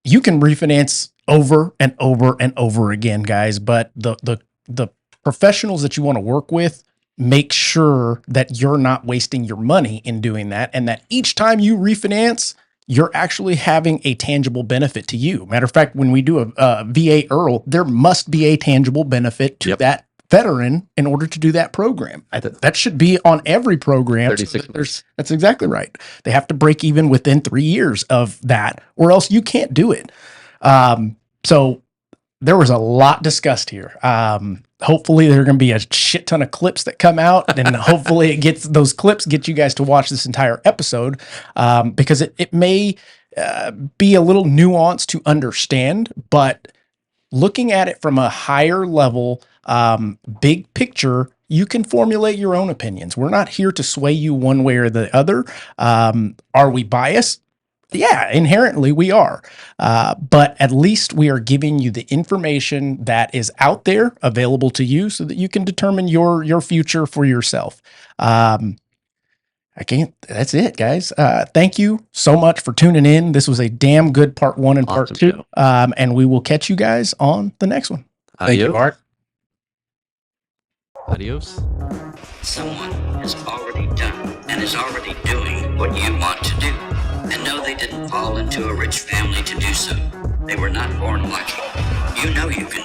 you can refinance over and over and over again, guys, but the professionals that you want to work with, make sure that you're not wasting your money in doing that, and that each time you refinance, you're actually having a tangible benefit to you. Matter of fact, when we do a VA IRL, there must be a tangible benefit to Yep. that veteran in order to do that program. That should be on every program. 36 months. That's exactly right. They have to break even within 3 years of that, or else you can't do it. So there was a lot discussed here. Hopefully there are going to be a shit ton of clips that come out, and hopefully those clips get you guys to watch this entire episode, because it may be a little nuanced to understand, but looking at it from a higher level, big picture, you can formulate your own opinions. We're not here to sway you one way or the other. Are we biased? Yeah, inherently we are. But at least we are giving you the information that is out there available to you so that you can determine your future for yourself. That's it, guys. Thank you so much for tuning in. This was a damn good part 1 and part Awesome 2. And we will catch you guys on the next one. Thank you, Adios. Mark. Adios. Someone has already done and is already doing what you want to do. And no, they didn't fall into a rich family to do so. They were not born lucky. You know you can